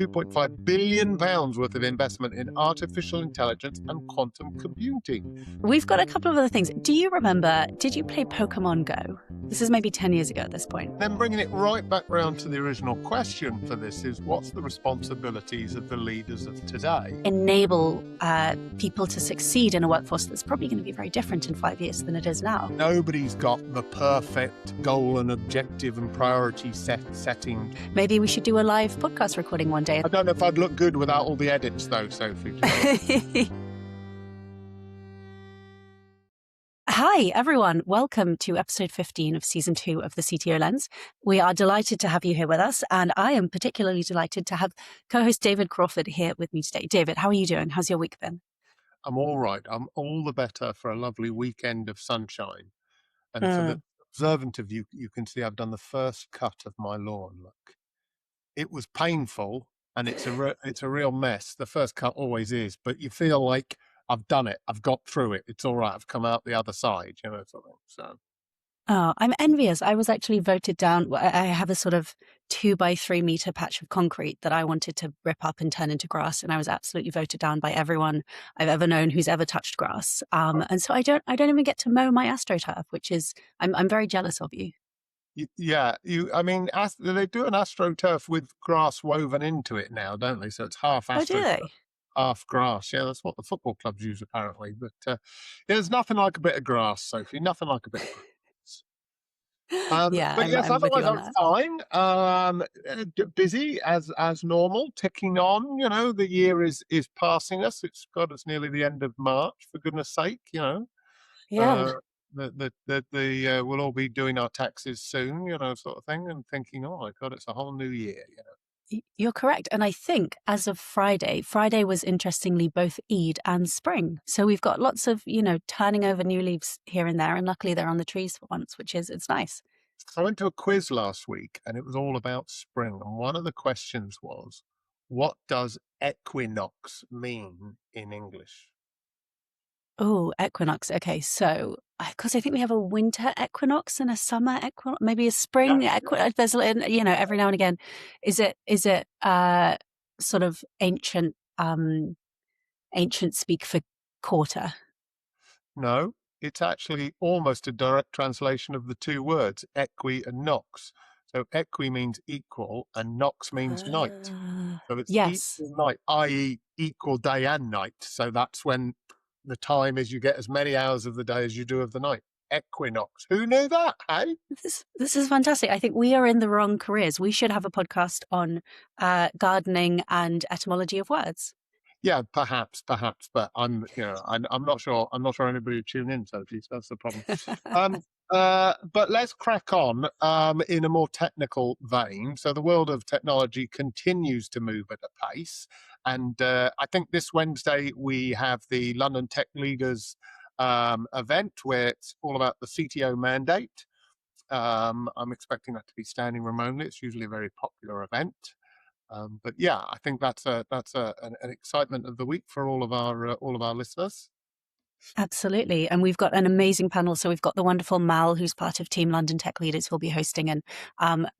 £2.5 billion worth of investment in artificial intelligence and quantum computing. We've got a couple of other things. Do you remember, did you play Pokemon Go? This is maybe 10 years ago at this point. Then bringing it right back round to the original question for this is, what's the responsibilities of the leaders of today? Enable people to succeed in a workforce that's probably going to be very different in 5 years than it is now. Nobody's got the perfect goal and objective and priority setting. Maybe we should do a live podcast recording one day. I don't know if I'd look good without all the edits though, Sophie. Hi, everyone. Welcome to episode 15 of season 2 of the CTO Lens. We are delighted to have you here with us, and I am particularly delighted to have co-host David Crawford here with me today. David, how are you doing? How's your week been? I'm all right. I'm all the better for a lovely weekend of sunshine. And for the observant of you, you can see I've done the first cut of my lawn. Look, it was painful, and it's a real mess. The first cut always is, but you feel like I've done it. I've got through it. It's all right. I've come out the other side, sort of. So. Oh, I'm envious. I was actually voted down. I have a sort of 2 by 3 meter patch of concrete that I wanted to rip up and turn into grass, and I was absolutely voted down by everyone I've ever known who's ever touched grass. And so I don't even get to mow my AstroTurf, which is I'm very jealous of you. Yeah, they do an AstroTurf with grass woven into it now, don't they? So it's half AstroTurf. Oh, do they? Half grass. Yeah, that's what the football clubs use apparently. But there's nothing like a bit of grass, Sophie. Nothing like a bit of grass. Yeah, but yes, I'm with you otherwise on I'm fine. Busy as normal, ticking on. The year is passing us. It's got us nearly the end of March. For goodness sake, Yeah. We'll all be doing our taxes soon, sort of thing, and thinking, oh my God, it's a whole new year. You're correct. And I think as of Friday was interestingly both Eid and spring. So we've got lots of, turning over new leaves here and there. And luckily they're on the trees for once, it's nice. I went to a quiz last week and it was all about spring. And one of the questions was, what does equinox mean in English? Oh, equinox. Okay. So, because I think we have a winter equinox and a summer equinox, maybe a spring equinox. There's, every now and again. Is it sort of ancient speak for quarter? No, it's actually almost a direct translation of the two words, equi and nox. So equi means equal and nox means night. So it's equal night, i.e. equal day and night. So that's when the time is you get as many hours of the day as you do of the night. Equinox. Who knew that, hey? This is fantastic. I think we are in the wrong careers. We should have a podcast on gardening and etymology of words. Yeah, perhaps, but I'm not sure. I'm not sure anybody would tune in, Sophie. So that's the problem. But let's crack on in a more technical vein. So the world of technology continues to move at a pace, and I think this Wednesday we have the London Tech Leaders event where it's all about the CTO mandate. I'm expecting that to be standing room only. It's usually a very popular event. But yeah, I think that's an excitement of the week for all of our listeners. Absolutely. And we've got an amazing panel. So we've got the wonderful Mal, who's part of Team London Tech Leaders, who'll be hosting, and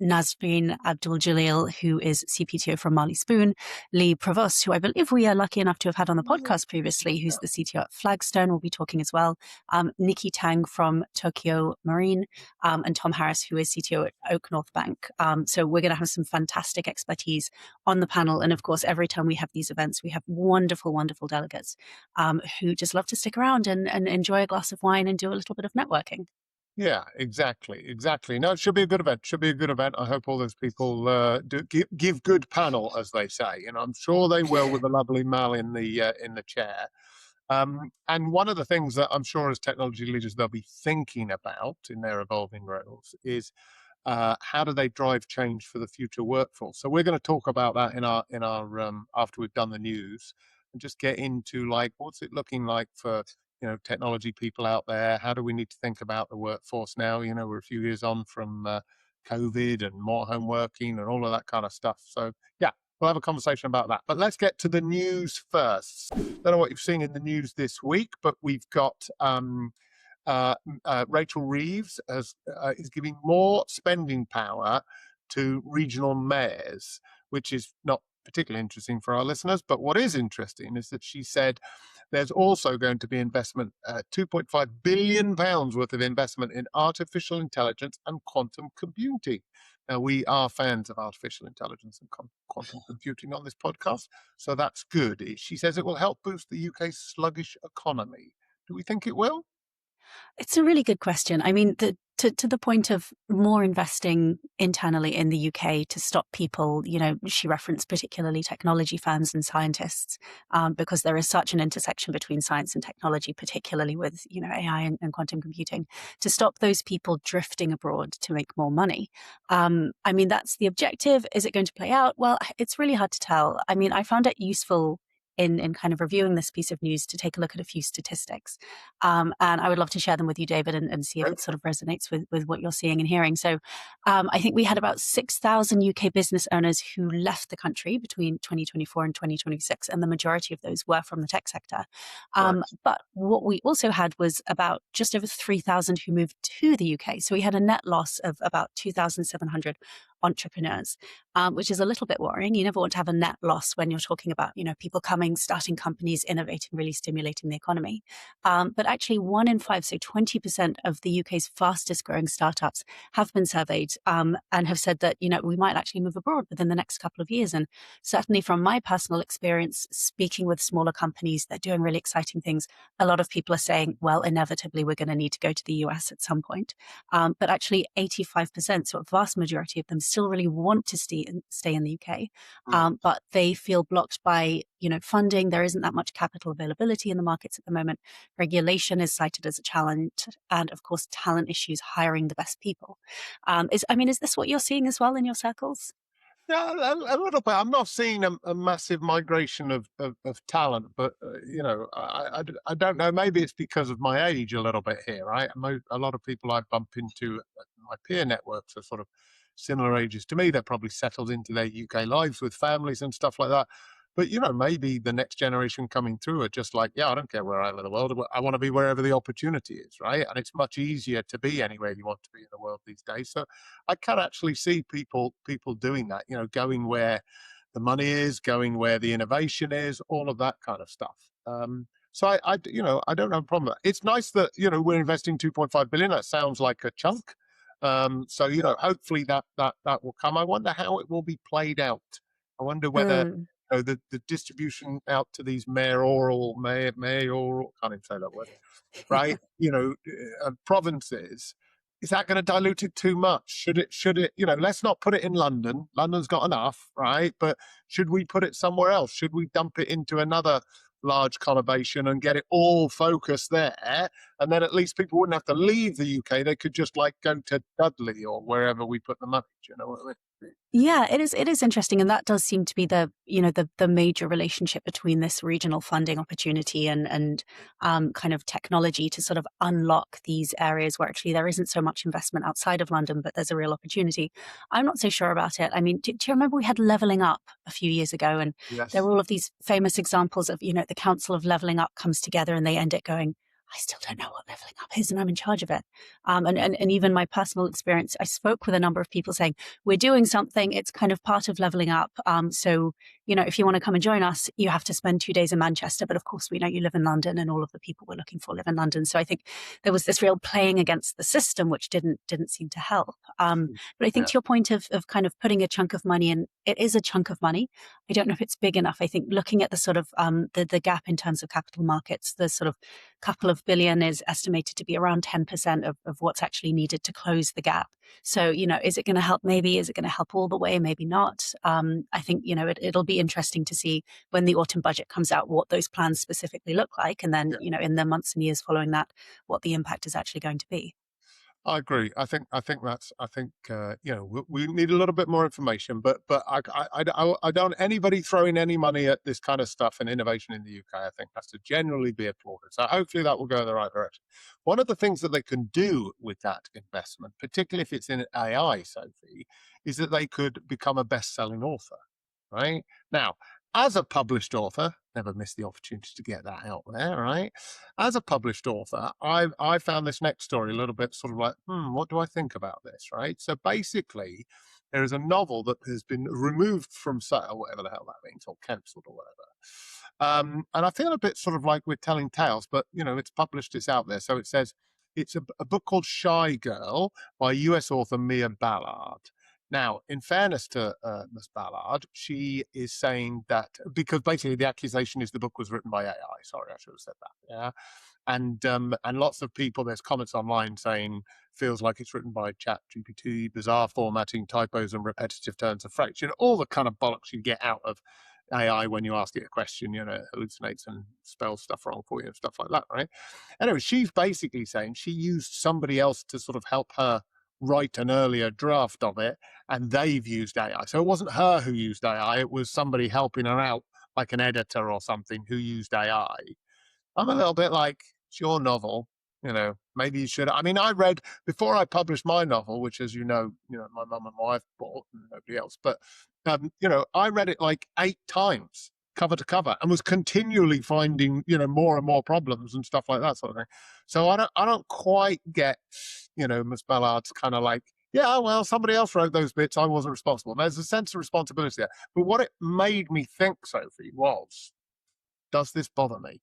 Nazreen Abdul Jalil, who is CPTO from Marley Spoon, Lee Provost, who I believe we are lucky enough to have had on the podcast previously, who's the CTO at Flagstone, will be talking as well. Nikki Tang from Tokyo Marine, and Tom Harris, who is CTO at Oak North Bank. So we're going to have some fantastic expertise on the panel. And of course, every time we have these events, we have wonderful, wonderful delegates who just love to stick around and enjoy a glass of wine and do a little bit of networking. Yeah, exactly. No, it should be a good event. I hope all those people give good panel, as they say, and I'm sure they will with the lovely Mal in the chair. And one of the things that I'm sure as technology leaders they'll be thinking about in their evolving roles is how do they drive change for the future workforce? So we're going to talk about that in our after we've done the news, and just get into like what's it looking like for technology people out there. How do we need to think about the workforce now? We're a few years on from COVID and more home working and all of that kind of stuff. So yeah, we'll have a conversation about that. But let's get to the news first. Don't know what you've seen in the news this week, but we've got Rachel Reeves is giving more spending power to regional mayors, which is not particularly interesting for our listeners. But what is interesting is that she said there's also going to be investment, £2.5 billion worth of investment in artificial intelligence and quantum computing. Now, we are fans of artificial intelligence and quantum computing on this podcast, so that's good. She says it will help boost the UK's sluggish economy. Do we think it will? It's a really good question. I mean, to the point of more investing internally in the UK to stop people, she referenced particularly technology firms and scientists, because there is such an intersection between science and technology, particularly with, AI and quantum computing, to stop those people drifting abroad to make more money. I mean, that's the objective. Is it going to play out? Well, it's really hard to tell. I mean, I found it useful in kind of reviewing this piece of news to take a look at a few statistics. And I would love to share them with you, David, and see if it sort of resonates with what you're seeing and hearing. So I think we had about 6,000 UK business owners who left the country between 2024 and 2026, and the majority of those were from the tech sector. Right. But what we also had was about just over 3,000 who moved to the UK. So we had a net loss of about 2,700 entrepreneurs, which is a little bit worrying. You never want to have a net loss when you're talking about, people coming, starting companies, innovating, really stimulating the economy. But actually 1 in 5, so 20% of the UK's fastest growing startups have been surveyed, and have said that, we might actually move abroad within the next couple of years. And certainly from my personal experience, speaking with smaller companies, they're doing really exciting things. A lot of people are saying, well, inevitably we're going to need to go to the US at some point. But actually 85%, so a vast majority of them still really want to stay in the UK. But they feel blocked by, funding. There isn't that much capital availability in the markets at the moment. Regulation is cited as a challenge, and of course, talent issues, hiring the best people. Is this what you're seeing as well in your circles? Yeah, a little bit. I'm not seeing a massive migration of talent, but I don't know. Maybe it's because of my age a little bit here, right? A lot of people I bump into, my peer networks are sort of similar ages to me. They're probably settled into their UK lives with families and stuff like that. But maybe the next generation coming through are just like, yeah, I don't care where I live in the world. I want to be wherever the opportunity is, right? And it's much easier to be anywhere you want to be in the world these days. So I can actually see people doing that, going where the money is, going where the innovation is, all of that kind of stuff. So I don't have a problem with that. It's nice that we're investing 2.5 billion. That sounds like a chunk. So hopefully that will come. I wonder how it will be played out. I wonder whether the distribution out to these mayoral, can't even say that word, right? Provinces, is that going to dilute it too much? Should it, let's not put it in London. London's got enough, right? But should we put it somewhere else? Should we dump it into another large conurbation and get it all focused there? And then at least people wouldn't have to leave the UK. They could just go to Dudley or wherever we put the money. Do you know what I mean? Yeah, it is. It is interesting, and that does seem to be the major relationship between this regional funding opportunity and kind of technology to sort of unlock these areas where actually there isn't so much investment outside of London, but there's a real opportunity. I'm not so sure about it. I mean, do you remember we had Levelling Up a few years ago, and Yes. there were all of these famous examples of the Council of Levelling Up comes together and they end it going, I still don't know what leveling up is, and I'm in charge of it. And even my personal experience, I spoke with a number of people saying, we're doing something, it's kind of part of leveling up. So, if you want to come and join us, you have to spend 2 days in Manchester. But of course, we know you live in London, and all of the people we're looking for live in London. So I think there was this real playing against the system, which didn't seem to help. But I think to your point of kind of putting a chunk of money in, it is a chunk of money. I don't know if it's big enough. I think looking at the sort of the gap in terms of capital markets, the sort of couple of billion is estimated to be around 10% of what's actually needed to close the gap. So, is it going to help? Maybe. Is it going to help all the way? Maybe not. I think, it'll be interesting to see when the autumn budget comes out, what those plans specifically look like. And then, in the months and years following that, what the impact is actually going to be. I agree. I think we need a little bit more information, but I don't want anybody throwing any money at this kind of stuff and innovation in the UK. I think has to generally be applauded. So hopefully that will go in the right direction. One of the things that they can do with that investment, particularly if it's in AI, Sophie, is that they could become a best-selling author. Right now, as a published author, never miss the opportunity to get that out there, right? As a published author, I found this next story a little bit sort of like, what do I think about this, right? So basically, there is a novel that has been removed from sale, whatever the hell that means, or cancelled or whatever. And I feel a bit sort of like we're telling tales, but it's published, it's out there. So it says it's a book called Shy Girl by US author Mia Ballard. Now, in fairness to Miss Ballard, she is saying that because basically the accusation is the book was written by AI. Sorry, I should have said that. Yeah, and lots of people, there's comments online saying feels like it's written by Chat GPT, bizarre formatting, typos, and repetitive turns of phrase. All the kind of bollocks you get out of AI when you ask it a question. It hallucinates and spells stuff wrong for you and stuff like that, right? Anyway, she's basically saying she used somebody else to sort of help her write an earlier draft of it, and they've used AI. So it wasn't her who used AI, it was somebody helping her out, like an editor or something, who used AI. I'm a little bit like, it's your novel, maybe you should. I mean, I read, before I published my novel, which, as my mum and wife bought and nobody else, but, I read it like 8 times, cover to cover, and was continually finding, more and more problems and stuff like that sort of thing. So I don't quite get, Miss Ballard's kind of like, yeah, well, somebody else wrote those bits, I wasn't responsible. There's a sense of responsibility there. But what it made me think, Sophie, was, does this bother me?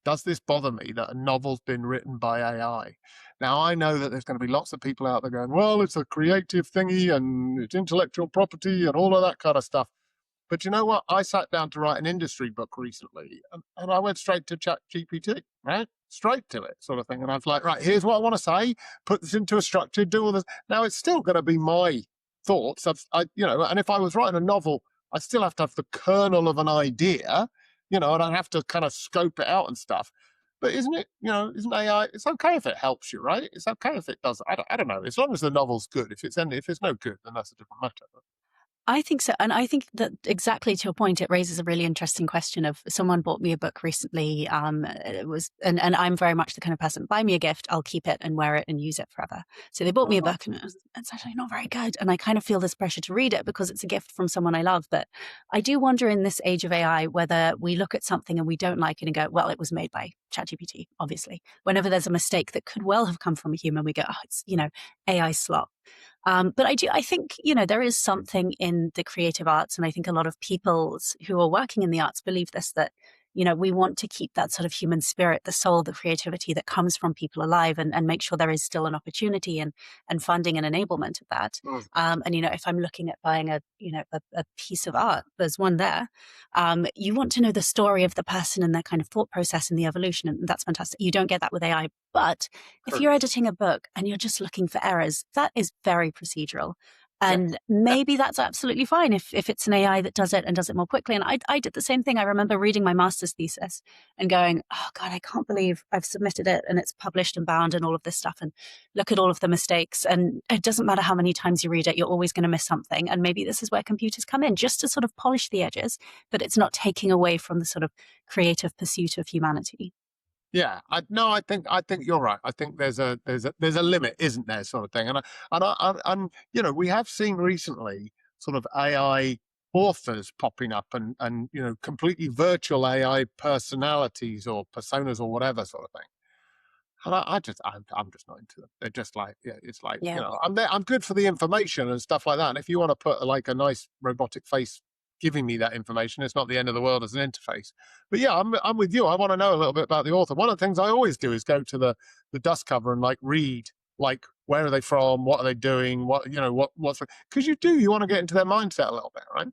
Does this bother me that a novel's been written by AI? Now, I know that there's going to be lots of people out there going, well, it's a creative thingy and it's intellectual property and all of that kind of stuff. But you know what? I sat down to write an industry book recently, and I went straight to Chat GPT, right? Straight to it, sort of thing. And I was like, right, here's what I want to say, put this into a structure, do all this. Now, it's still going to be my thoughts. And if I was writing a novel, I still have to have the kernel of an idea, and I'd have to kind of scope it out and stuff. But isn't it, isn't AI, it's okay if it helps you, right? It's okay if it does. I don't know. As long as the novel's good. If it's no good, then that's a different matter. I think so. And I think that exactly to your point, it raises a really interesting question of someone bought me a book recently. It was, and I'm very much the kind of person, buy me a gift, I'll keep it and wear it and use it forever. So they bought me a book and it's actually not very good. And I kind of feel this pressure to read it because it's a gift from someone I love. But I do wonder in this age of AI, whether we look at something and we don't like it and go, well, it was made by ChatGPT, obviously. Whenever there's a mistake that could well have come from a human, we go, oh, it's, AI slop. But I think, there is something in the creative arts, and I think a lot of people who are working in the arts believe this, that, we want to keep that sort of human spirit, the soul, the creativity that comes from people alive, and make sure there is still an opportunity and funding and enablement of that. And, if I'm looking at buying a piece of art, there's one there. You want to know the story of the person and their kind of thought process and the evolution, and that's fantastic. You don't get that with AI. But if you're editing a book and you're just looking for errors, that is very procedural. And maybe that's absolutely fine if it's an AI that does it and does it more quickly. And I did the same thing. I remember reading my master's thesis and going, oh God, I can't believe I've submitted it and it's published and bound and all of this stuff. And look at all of the mistakes. And it doesn't matter how many times you read it, you're always going to miss something. And maybe this is where computers come in, just to sort of polish the edges, but it's not taking away from the sort of creative pursuit of humanity. Yeah, I think you're right. I think there's a limit, isn't there, sort of thing. And we have seen recently sort of AI authors popping up and completely virtual AI personalities or personas or whatever sort of thing. And I'm just not into them. They're just like, it's like, I'm good for the information and stuff like that. And if you want to put like a nice robotic face giving me that information, it's not the end of the world as an interface. But yeah, I'm with you. I want to know a little bit about the author. One of the things I always do is go to the dust cover and like read, like, where are they from? What are they doing? What's because you want to get into their mindset a little bit, right?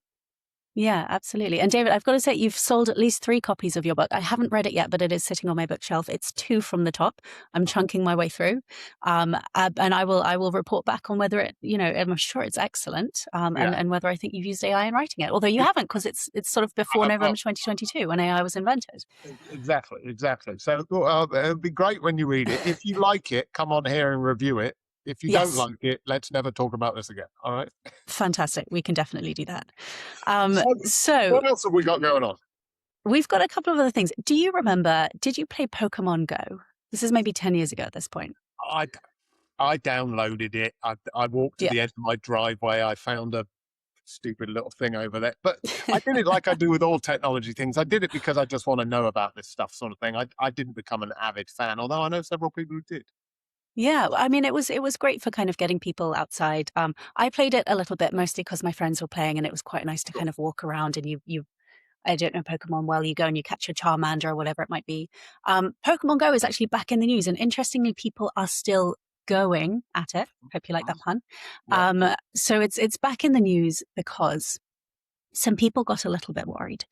Yeah, absolutely. And David, I've got to say, you've sold at least 3 copies of your book. I haven't read it yet, but it is sitting on my bookshelf. It's 2 from the top. I'm chunking my way through. And I will report back on whether it, I'm sure it's excellent. And whether I think you've used AI in writing it, although you haven't, because it's sort of before November 2022 when AI was invented. Exactly. So it would be great when you read it. If you like it, come on here and review it. If you don't like it, let's never talk about this again. All right. Fantastic. We can definitely do that. So what else have we got going on? We've got a couple of other things. Do you remember, did you play Pokemon Go? This is maybe 10 years ago at this point. I downloaded it. I walked to the end of my driveway. I found a stupid little thing over there. But I did it like I do with all technology things. I did it because I just want to know about this stuff sort of thing. I didn't become an avid fan, although I know several people who did. Yeah, I mean, it was great for kind of getting people outside. I played it a little bit, mostly because my friends were playing, and it was quite nice to Sure. kind of walk around and you I don't know Pokemon well, you go and you catch a Charmander or whatever it might be. Pokemon Go is actually back in the news, and interestingly, people are still going at it. Hope you like that pun. Yeah. So it's back in the news because some people got a little bit worried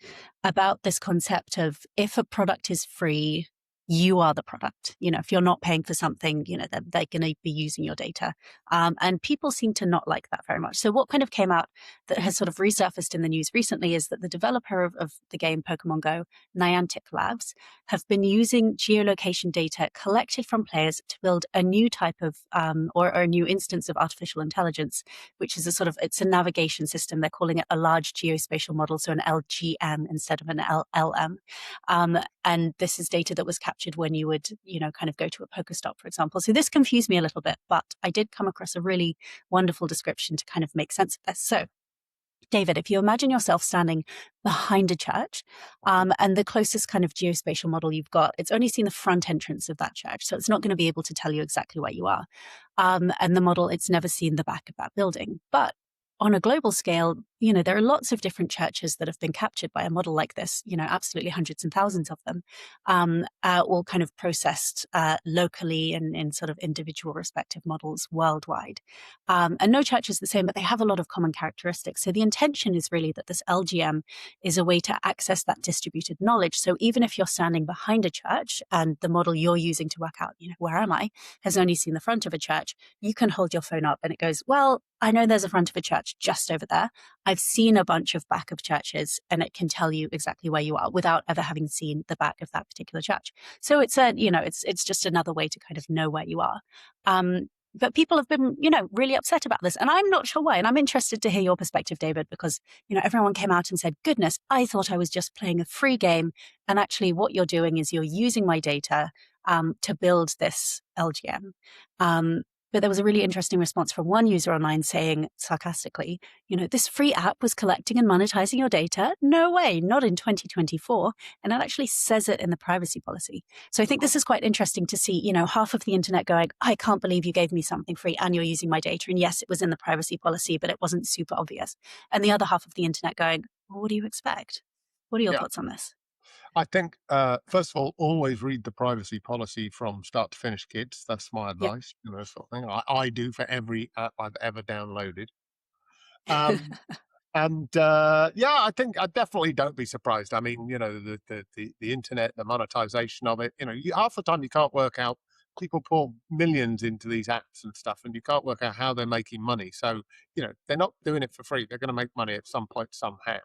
about this concept of if a product is free, you are the product. If you're not paying for something, they're going to be using your data. And people seem to not like that very much. So what kind of came out that has sort of resurfaced in the news recently is that the developer of the game Pokemon Go, Niantic Labs, have been using geolocation data collected from players to build a new type of, or a new instance of artificial intelligence, which is it's a navigation system. They're calling it a large geospatial model, so an LGM instead of an LLM. And this is data that was captured when you would, kind of go to a Pokestop, for example. So this confused me a little bit, but I did come across a really wonderful description to kind of make sense of this. So David, if you imagine yourself standing behind a church, and the closest kind of geospatial model you've got, it's only seen the front entrance of that church. So it's not going to be able to tell you exactly where you are. And the model, it's never seen the back of that building. But on a global scale, there are lots of different churches that have been captured by a model like this, absolutely hundreds and thousands of them, all kind of processed locally and in sort of individual respective models worldwide. And no church is the same, but they have a lot of common characteristics. So the intention is really that this LGM is a way to access that distributed knowledge. So even if you're standing behind a church and the model you're using to work out, where am I, has only seen the front of a church, you can hold your phone up and it goes, well, I know there's a front of a church just over there. I've seen a bunch of back of churches, and it can tell you exactly where you are without ever having seen the back of that particular church. So it's just another way to kind of know where you are. But people have been, really upset about this, and I'm not sure why. And I'm interested to hear your perspective, David, because everyone came out and said, "Goodness, I thought I was just playing a free game, and actually, what you're doing is you're using my data to build this LGM." But there was a really interesting response from one user online saying sarcastically, this free app was collecting and monetizing your data? No way, not in 2024. And it actually says it in the privacy policy. So I think this is quite interesting to see, half of the internet going, I can't believe you gave me something free and you're using my data. And yes, it was in the privacy policy, but it wasn't super obvious. And the other half of the internet going, well, what do you expect? What are your Yeah. thoughts on this? I think, first of all, always read the privacy policy from start to finish, kids. That's my Yeah. advice, sort of thing. I do for every app I've ever downloaded. Um, and yeah, I think I definitely don't be surprised. I mean, the internet, the monetization of it. Half the time you can't work out. People pour millions into these apps and stuff, and you can't work out how they're making money. So they're not doing it for free. They're going to make money at some point somehow.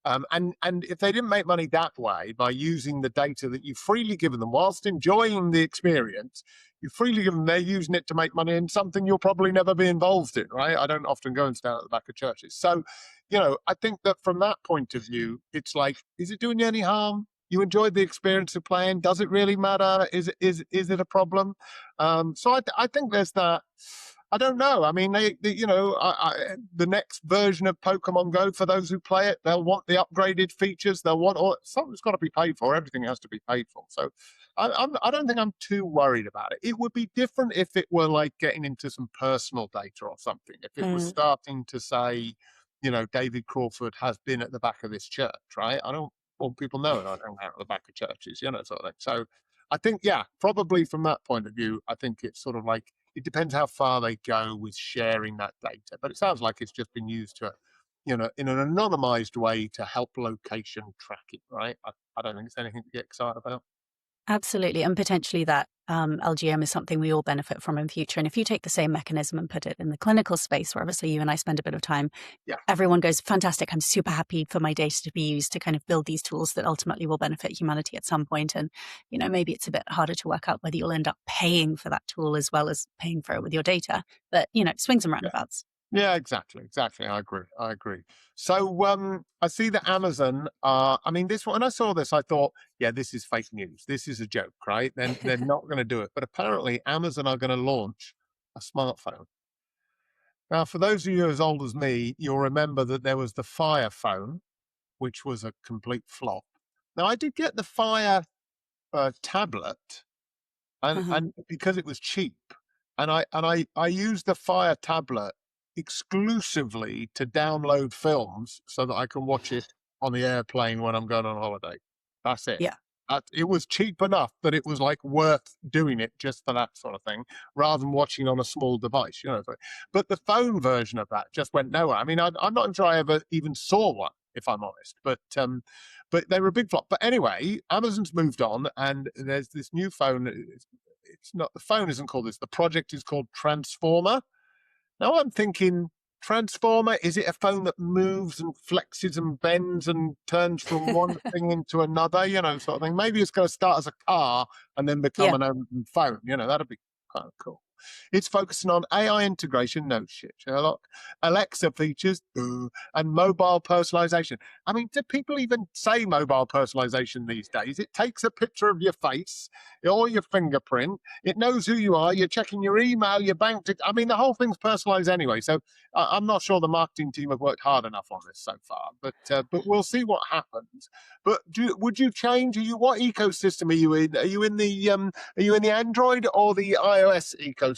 And if they didn't make money that way by using the data that you've freely given them whilst enjoying the experience, you freely give them, they're using it to make money in something you'll probably never be involved in, right? I don't often go and stand at the back of churches. So, I think that from that point of view, it's like, is it doing you any harm? You enjoyed the experience of playing. Does it really matter? Is it a problem? So I think there's that. I don't know. I mean, the next version of Pokemon Go, for those who play it, they'll want the upgraded features. They'll want something's got to be paid for. Everything has to be paid for. So I don't think I'm too worried about it. It would be different if it were like getting into some personal data or something. If it was starting to say, David Crawford has been at the back of this church, right? I don't want people knowing I don't hang at the back of churches, sort of thing. So I think, yeah, probably from that point of view, I think it's sort of like, it depends how far they go with sharing that data. But it sounds like it's just been used to, in an anonymized way to help location tracking, right? I don't think it's anything to get excited about. Absolutely. And potentially that LGM is something we all benefit from in future. And if you take the same mechanism and put it in the clinical space, where obviously you and I spend a bit of time, Yeah. everyone goes, fantastic, I'm super happy for my data to be used to kind of build these tools that ultimately will benefit humanity at some point. And, maybe it's a bit harder to work out whether you'll end up paying for that tool as well as paying for it with your data. But, swings and roundabouts. Yeah, exactly. I agree. So I see that Amazon I mean, this one, when I saw this, I thought, yeah, this is fake news. This is a joke, right? Then they're not going to do it. But apparently Amazon are going to launch a smartphone. Now, for those of you as old as me, you'll remember that there was the Fire phone, which was a complete flop. Now, I did get the Fire tablet, and because it was cheap. I use the Fire tablet exclusively to download films so that I can watch it on the airplane when I'm going on holiday. That's it. Yeah. It was cheap enough that it was like worth doing it just for that sort of thing, rather than watching on a small device, But the phone version of that just went nowhere. I mean, I'm not sure I ever even saw one, if I'm honest. But they were a big flop. But anyway, Amazon's moved on, and there's this new phone. It's not, the phone isn't called this. The project is called Transformer. Now I'm thinking, Transformer, is it a phone that moves and flexes and bends and turns from one thing into another, sort of thing? Maybe it's going to start as a car and then become Yeah. an Amazon phone. That'd be kind of cool. It's focusing on AI integration, no shit, Sherlock, Alexa features, and mobile personalization. I mean, do people even say mobile personalization these days? It takes a picture of your face or your fingerprint. It knows who you are. You're checking your email, your bank. I mean, the whole thing's personalized anyway. So I'm not sure the marketing team have worked hard enough on this so far. But we'll see what happens. But would you change? What ecosystem are you in? Are you in the Android or the iOS ecosystem?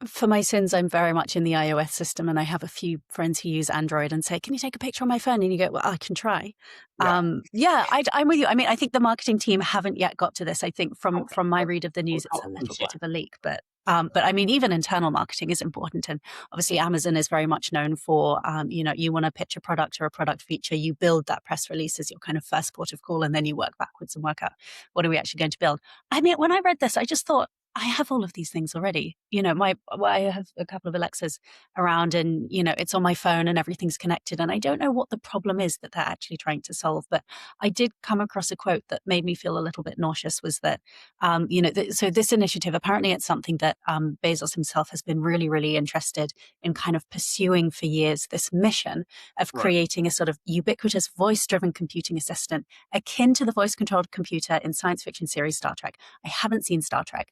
For my sins, I'm very much in the iOS system, and I have a few friends who use Android and say, "Can you take a picture on my phone?" And you go, "Well, I can try." Yeah. I'm with you. I mean, I think the marketing team haven't yet got to this. I think from my read of the news, it's a little bit of a leak, but I mean, even internal marketing is important, and obviously, Amazon is very much known for, you want to pitch a product or a product feature, you build that press release as your kind of first port of call, and then you work backwards and work out what are we actually going to build. I mean, when I read this, I just thought, I have all of these things already. I have a couple of Alexas around, and it's on my phone and everything's connected. And I don't know what the problem is that they're actually trying to solve. But I did come across a quote that made me feel a little bit nauseous. Was that, so this initiative, apparently, it's something that Bezos himself has been really, really interested in kind of pursuing for years. This mission of creating a sort of ubiquitous voice-driven computing assistant akin to the voice-controlled computer in science fiction series Star Trek. I haven't seen Star Trek.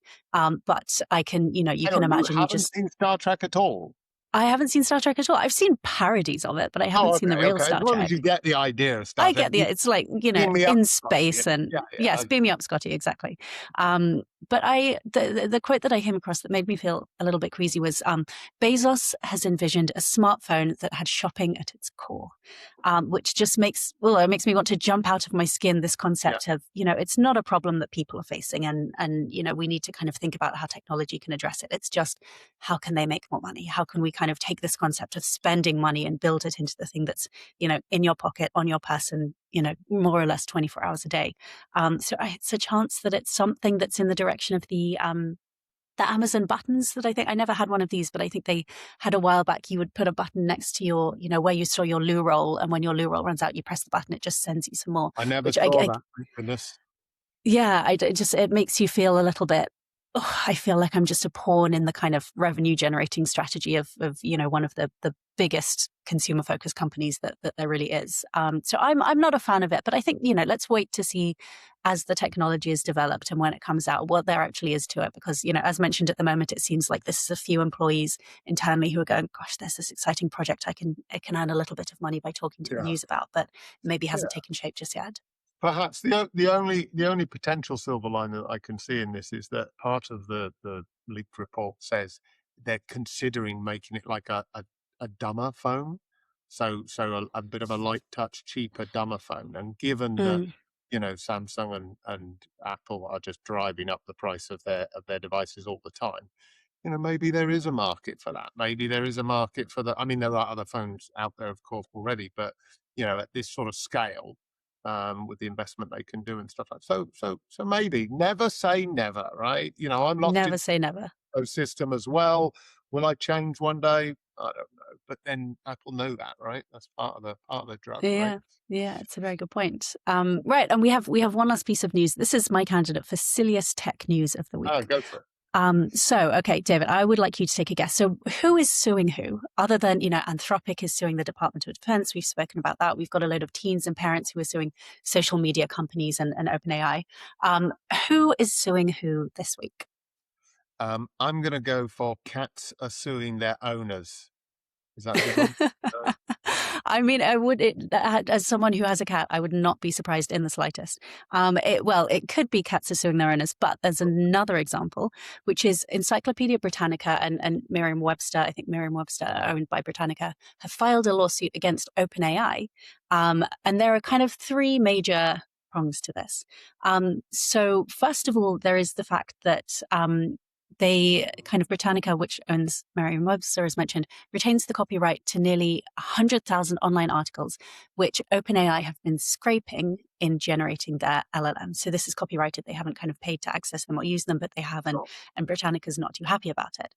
But I can, you can imagine. You haven't seen Star Trek at all? I haven't seen Star Trek at all. I've seen parodies of it, but I haven't seen the real Star As long Trek. as you get the idea of Star Trek. I get the, it's like, in space, Scotty. and yes, beam me up, Scotty, exactly. But the quote that I came across that made me feel a little bit queasy was, Bezos has envisioned a smartphone that had shopping at its core, which just makes me want to jump out of my skin, this concept of, it's not a problem that people are facing, and we need to kind of think about how technology can address it. It's just, how can they make more money? How can we kind of take this concept of spending money and build it into the thing that's, in your pocket, on your person, more or less 24 hours a day. So it's a chance that it's something that's in the direction of the Amazon buttons that I think, I never had one of these, but I think they had a while back. You would put a button next to your, where you store your loo roll, and when your loo roll runs out, you press the button, it just sends you some more. I never saw that. Thank goodness. Yeah, it makes you feel a little bit, I feel like I'm just a pawn in the kind of revenue generating strategy of one of the biggest consumer focused companies that there really is. So I'm not a fan of it, but I think, let's wait to see as the technology is developed and when it comes out, what there actually is to it. Because, as mentioned at the moment, it seems like this is a few employees internally who are going, gosh, there's this exciting project I can earn a little bit of money by talking to the news about, but maybe hasn't taken shape just yet. Perhaps the only potential silver lining that I can see in this is that part of the leaked report says they're considering making it like a dumber phone, so a bit of a light touch, cheaper, dumber phone. And given that Samsung and Apple are just driving up the price of their devices all the time, maybe there is a market for that. Maybe there is a market for I mean, there are other phones out there, of course, already, but at this sort of scale. With the investment they can do and stuff like that. So maybe never say never, right? I'm locked Never say never. System as well. Will I change one day? I don't know. But then Apple know that, right? That's part of the drug. Yeah, right? Yeah, it's a very good point. Right, and we have one last piece of news. This is my candidate for silliest tech news of the week. Oh, go for it. Okay, David, I would like you to take a guess. So who is suing who? Other than, Anthropic is suing the Department of Defense. We've spoken about that. We've got a load of teens and parents who are suing social media companies and OpenAI. Who is suing who this week? I'm going to go for cats are suing their owners. Is that a good one? I mean, as someone who has a cat, I would not be surprised in the slightest. It could be cats are suing their owners, but there's another example, which is Encyclopedia Britannica and Merriam-Webster. I think Merriam-Webster, owned by Britannica, have filed a lawsuit against OpenAI. And there are kind of three major prongs to this. So first of all, there is the fact that Britannica, which owns Merriam-Webster, as mentioned, retains the copyright to nearly 100,000 online articles, which OpenAI have been scraping in generating their LLM. So this is copyrighted. They haven't kind of paid to access them or use them, but they haven't, and Britannica's not too happy about it.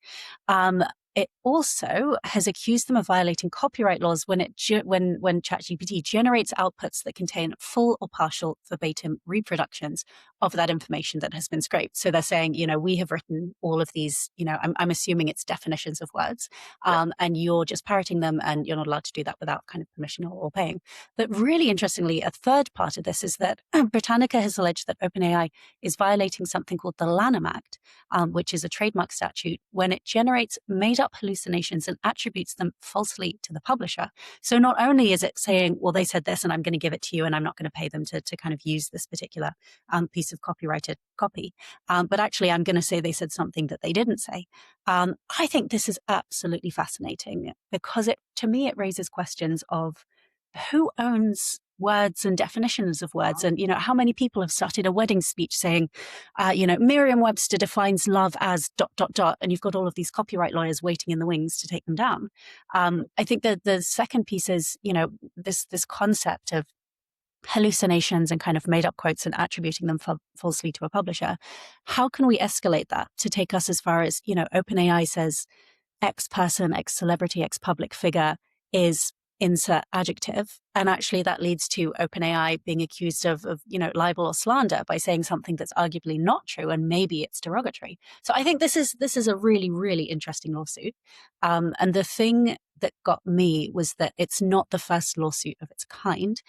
It also has accused them of violating copyright laws when ChatGPT generates outputs that contain full or partial verbatim reproductions of that information that has been scraped. So they're saying, we have written all of these, I'm assuming it's definitions of words, and you're just parroting them, and you're not allowed to do that without kind of permission or paying. But really interestingly, a third part of this is that Britannica has alleged that OpenAI is violating something called the Lanham Act, which is a trademark statute, when it generates made-up hallucinations and attributes them falsely to the publisher. So not only is it saying, well, they said this and I'm going to give it to you and I'm not going to pay them to kind of use this particular piece of copyrighted copy, but actually I'm going to say they said something that they didn't say. I think this is absolutely fascinating because to me, it raises questions of who owns words and definitions of words. And, how many people have started a wedding speech saying, Merriam-Webster defines love as ... And you've got all of these copyright lawyers waiting in the wings to take them down. I think that the second piece is, this concept of hallucinations and kind of made up quotes and attributing them falsely to a publisher. How can we escalate that to take us as far as, OpenAI says X person, X celebrity, X public figure is insert adjective. And actually that leads to OpenAI being accused of libel or slander by saying something that's arguably not true, and maybe it's derogatory. So I think this is a really, really interesting lawsuit. And the thing that got me was that it's not the first lawsuit of its kind.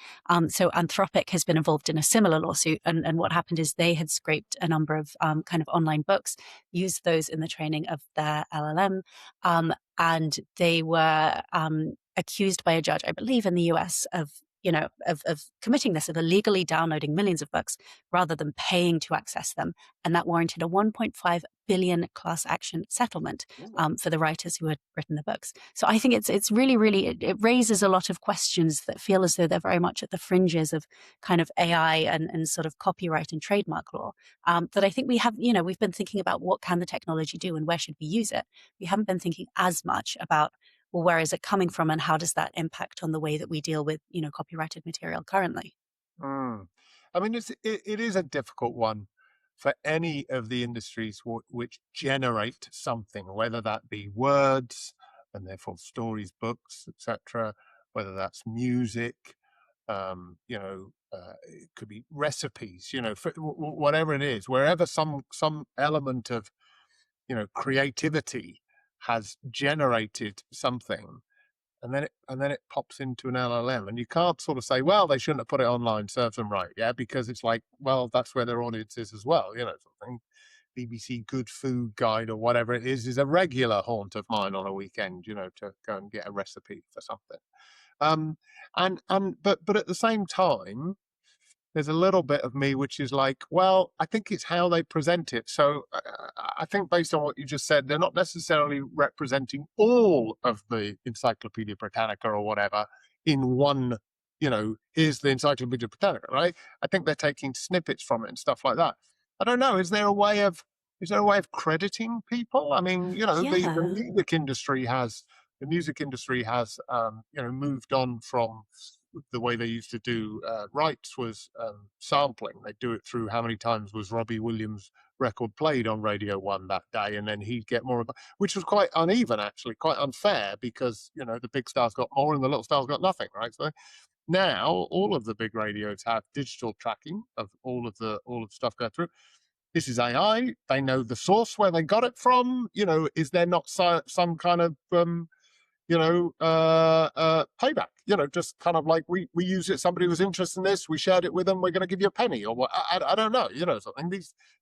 So Anthropic has been involved in a similar lawsuit. And what happened is they had scraped a number of kind of online books, used those in the training of their LLM. And they were accused by a judge, I believe in the US, of committing this, of illegally downloading millions of books rather than paying to access them. And that warranted a 1.5 billion class action settlement for the writers who had written the books. So I think it's really, really, it raises a lot of questions that feel as though they're very much at the fringes of kind of AI and sort of copyright and trademark law, that I think we've been thinking about what can the technology do and where should we use it. We haven't been thinking as much about, well, where is it coming from and how does that impact on the way that we deal with, copyrighted material currently? I mean, it is a difficult one for any of the industries which generate something, whether that be words and therefore stories, books, etc., whether that's music, it could be recipes, whatever it is, wherever some element of, creativity has generated something, and then it pops into an LLM, and you can't sort of say, well, they shouldn't have put it online, serves them right, because it's like, well, that's where their audience is as well, something. BBC Good Food Guide or whatever it is a regular haunt of mine on a weekend, to go and get a recipe for something. But at the same time, there's a little bit of me which is like, well, I think it's how they present it. So I think based on what you just said, they're not necessarily representing all of the Encyclopedia Britannica or whatever in one, here's the Encyclopedia Britannica, right? I think they're taking snippets from it and stuff like that. I don't know. Is there a way of crediting people? I mean, the music industry has moved on from the way they used to do rights was sampling. They do it through how many times was Robbie Williams' record played on Radio 1 that day, and then he'd get more of it, which was quite uneven, actually, quite unfair, because the big stars got more and the little stars got nothing, right? So now all of the big radios have digital tracking of all of the stuff going through. This is AI. They know the source where they got it from. Is there not some kind of payback, just kind of like we use it. Somebody was interested in this. We shared it with them. We're going to give you a penny or what? I don't know, something.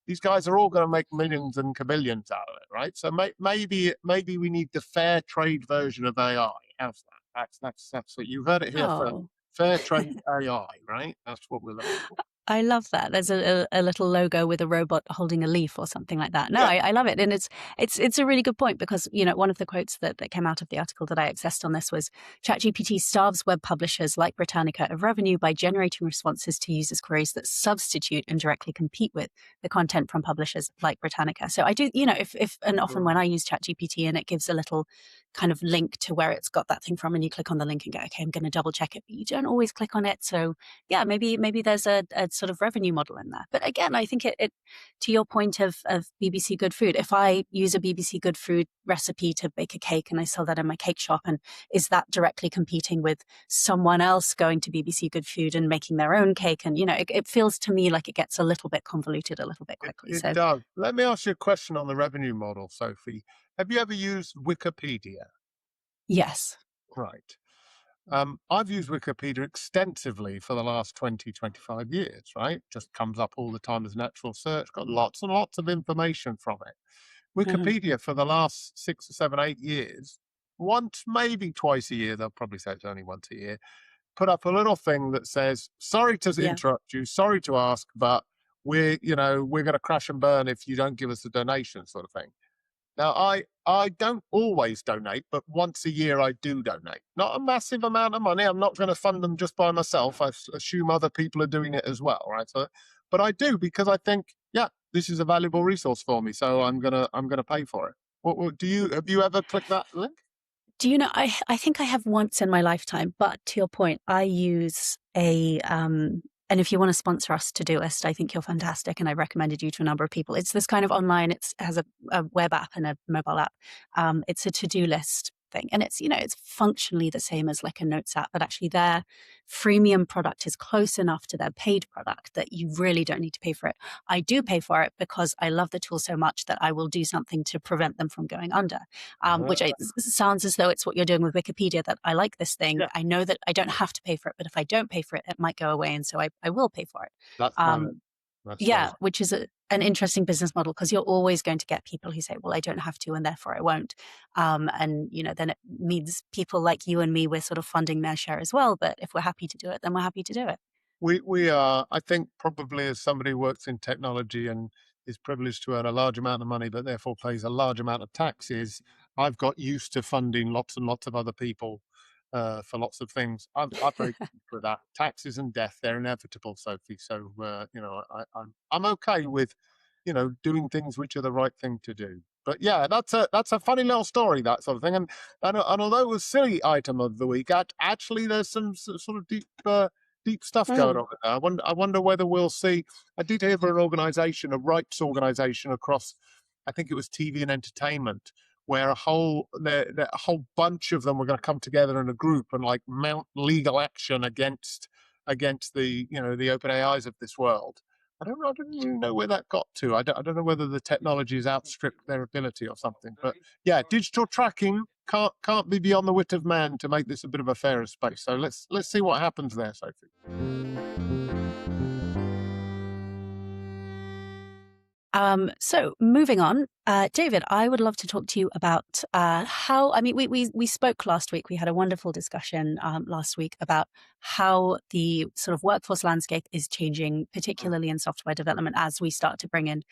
These guys are all going to make millions and kabillions out of it, right? So maybe we need the fair trade version of AI. How's that? That's what you heard it here first. Oh. Fair trade AI, right? That's what we're looking for. I love that. There's a little logo with a robot holding a leaf or something like that. No, Yeah. I love it, and it's a really good point because one of the quotes that came out of the article that I accessed on this was ChatGPT starves web publishers like Britannica of revenue by generating responses to users' queries that substitute and directly compete with the content from publishers like Britannica. So I do, if and often when Mm. I use ChatGPT and it gives a little kind of link to where it's got that thing from, and you click on the link and go, okay, I'm going to double check it, but you don't always click on it. So yeah, maybe there's a sort of revenue model in there. But again, I think it to your point of BBC Good Food, if I use a BBC Good Food recipe to bake a cake and I sell that in my cake shop, and is that directly competing with someone else going to BBC Good Food and making their own cake? And it feels to me like it gets a little bit convoluted a little bit quickly. It So does. Let me ask you a question on the revenue model, Sophie. Have you ever used Wikipedia? yes. Right. I've used Wikipedia extensively for the last 20, 25 years, right? Just comes up all the time as natural search, got lots and lots of information from it. Mhm. Wikipedia for the last 6 or 7, 8 years, once, maybe twice a year, they'll probably say it's only once a year, put up a little thing that says, sorry to Yeah. interrupt you, sorry to ask, but we're going to crash and burn if you don't give us a donation, sort of thing. Now, I don't always donate, but once a year I do donate. Not a massive amount of money. I'm not going to fund them just by myself. I assume other people are doing it as well, right? So, but I do because I think, yeah, this is a valuable resource for me, so I'm gonna pay for it. What do you have you ever clicked that link? Do you know, I think I have once in my lifetime, but to your point, I use and if you want to sponsor us, Todoist, I think you're fantastic. And I recommended you to a number of people. It's this kind of online, it has a web app and a mobile app. It's a to-do list thing. And it's functionally the same as like a notes app, but actually their freemium product is close enough to their paid product that you really don't need to pay for it. I do pay for it because I love the tool so much that I will do something to prevent them from going under, which Uh, sounds as though it's what you're doing with Wikipedia, that I like this thing. yeah, I know that I don't have to pay for it, but if I don't pay for it, it might go away. And so I will pay for it. that's valid. Um, That's yeah, valid. which is an interesting business model because you're always going to get people who say, well, I don't have to, and therefore I won't. And, then it means people like you and me, we're sort of funding their share as well. But if we're happy to do it, then we're happy to do it. We are, I think, probably as somebody who works in technology and is privileged to earn a large amount of money, but therefore pays a large amount of taxes. I've got used to funding lots and lots of other people for lots of things. I'm very used with that. Taxes and death, they're inevitable, Sophie. So I'm okay with doing things which are the right thing to do. But yeah, that's a funny little story, that sort of thing. And although it was silly item of the week, actually there's some sort of deep stuff going Mm. on there. I wonder whether we'll see. I did hear of an organization, a rights organization across, I think it was TV and entertainment, where a whole bunch of them were going to come together in a group and like mount legal action against the open AIs of this world. I don't really know where that got to. I don't know whether the technology has outstripped their ability or something. But yeah, digital tracking can't be beyond the wit of man to make this a bit of a fairer space. So let's see what happens there, Sophie. So moving on, David, I would love to talk to you about how. I mean, we spoke last week. We had a wonderful discussion last week about how the sort of workforce landscape is changing, particularly in software development, as we start to bring in,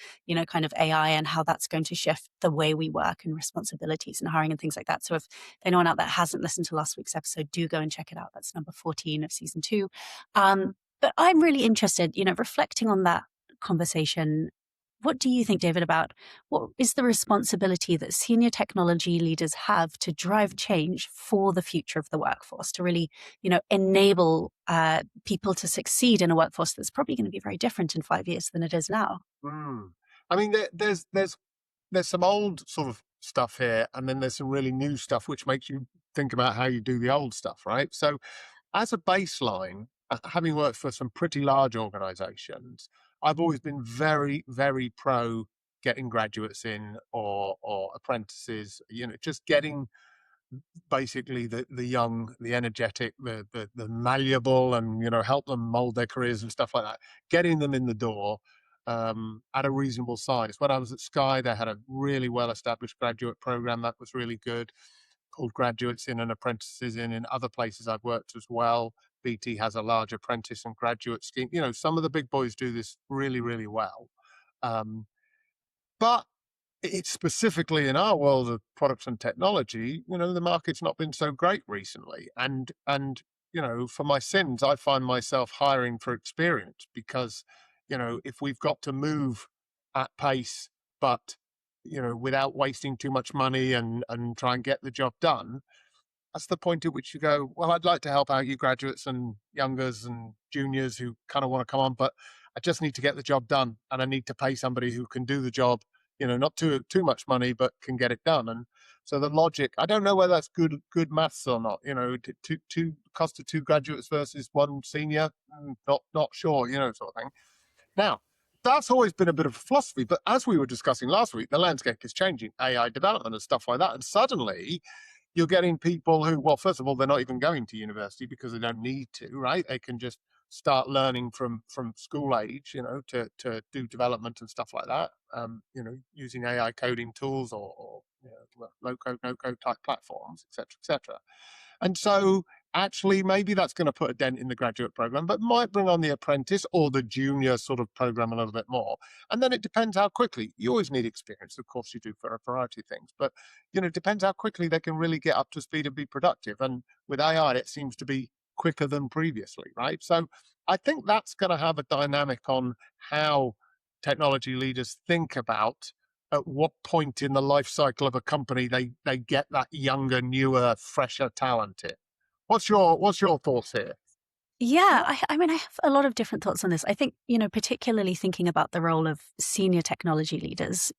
kind of AI, and how that's going to shift the way we work and responsibilities and hiring and things like that. So if anyone out there hasn't listened to last week's episode, do go and check it out. That's number 14 of season 2. But I'm really interested, reflecting on that conversation. What do you think, David, about what is the responsibility that senior technology leaders have to drive change for the future of the workforce, to really, enable people to succeed in a workforce that's probably going to be very different in 5 years than it is now? Mm. I mean, there's some old sort of stuff here, and then there's some really new stuff, which makes you think about how you do the old stuff, right? So, as a baseline, having worked for some pretty large organizations, I've always been very, very pro getting graduates in or apprentices, just getting basically the young, the energetic, the malleable, and help them mold their careers and stuff like that, getting them in the door at a reasonable size. When I was at Sky, they had a really well established graduate program that was really good. called Graduates In and Apprentices In other places I've worked as well. BT has a large apprentice and graduate scheme. Some of the big boys do this really, really well. But it's specifically in our world of products and technology, the market's not been so great recently. And for my sins, I find myself hiring for experience because, if we've got to move at pace, but, without wasting too much money and try and get the job done, that's the point at which you go, well, I'd like to help out you graduates and youngers and juniors who kind of want to come on, but I just need to get the job done and I need to pay somebody who can do the job, not too much money, but can get it done. And so the logic, I don't know whether that's good maths or not, two cost of two graduates versus one senior, not sure, sort of thing. Now, that's always been a bit of a philosophy, but as we were discussing last week, the landscape is changing, AI development and stuff like that. And suddenly you're getting people who, well, first of all, they're not even going to university because they don't need to, right? They can just start learning from school age, to do development and stuff like that, using AI coding tools or low code, no code type platforms, etc. And so actually maybe that's going to put a dent in the graduate program, but might bring on the apprentice or the junior sort of program a little bit more. And then it depends how quickly. You always need experience, of course you do, for a variety of things, but it depends how quickly they can really get up to speed and be productive. And with AI, it seems to be quicker than previously, right? So I think that's going to have a dynamic on how technology leaders think about at what point in the life cycle of a company they get that younger, newer, fresher talent in. What's your thoughts here? Yeah, I mean, I have a lot of different thoughts on this. I think, particularly thinking about the role of senior technology leaders,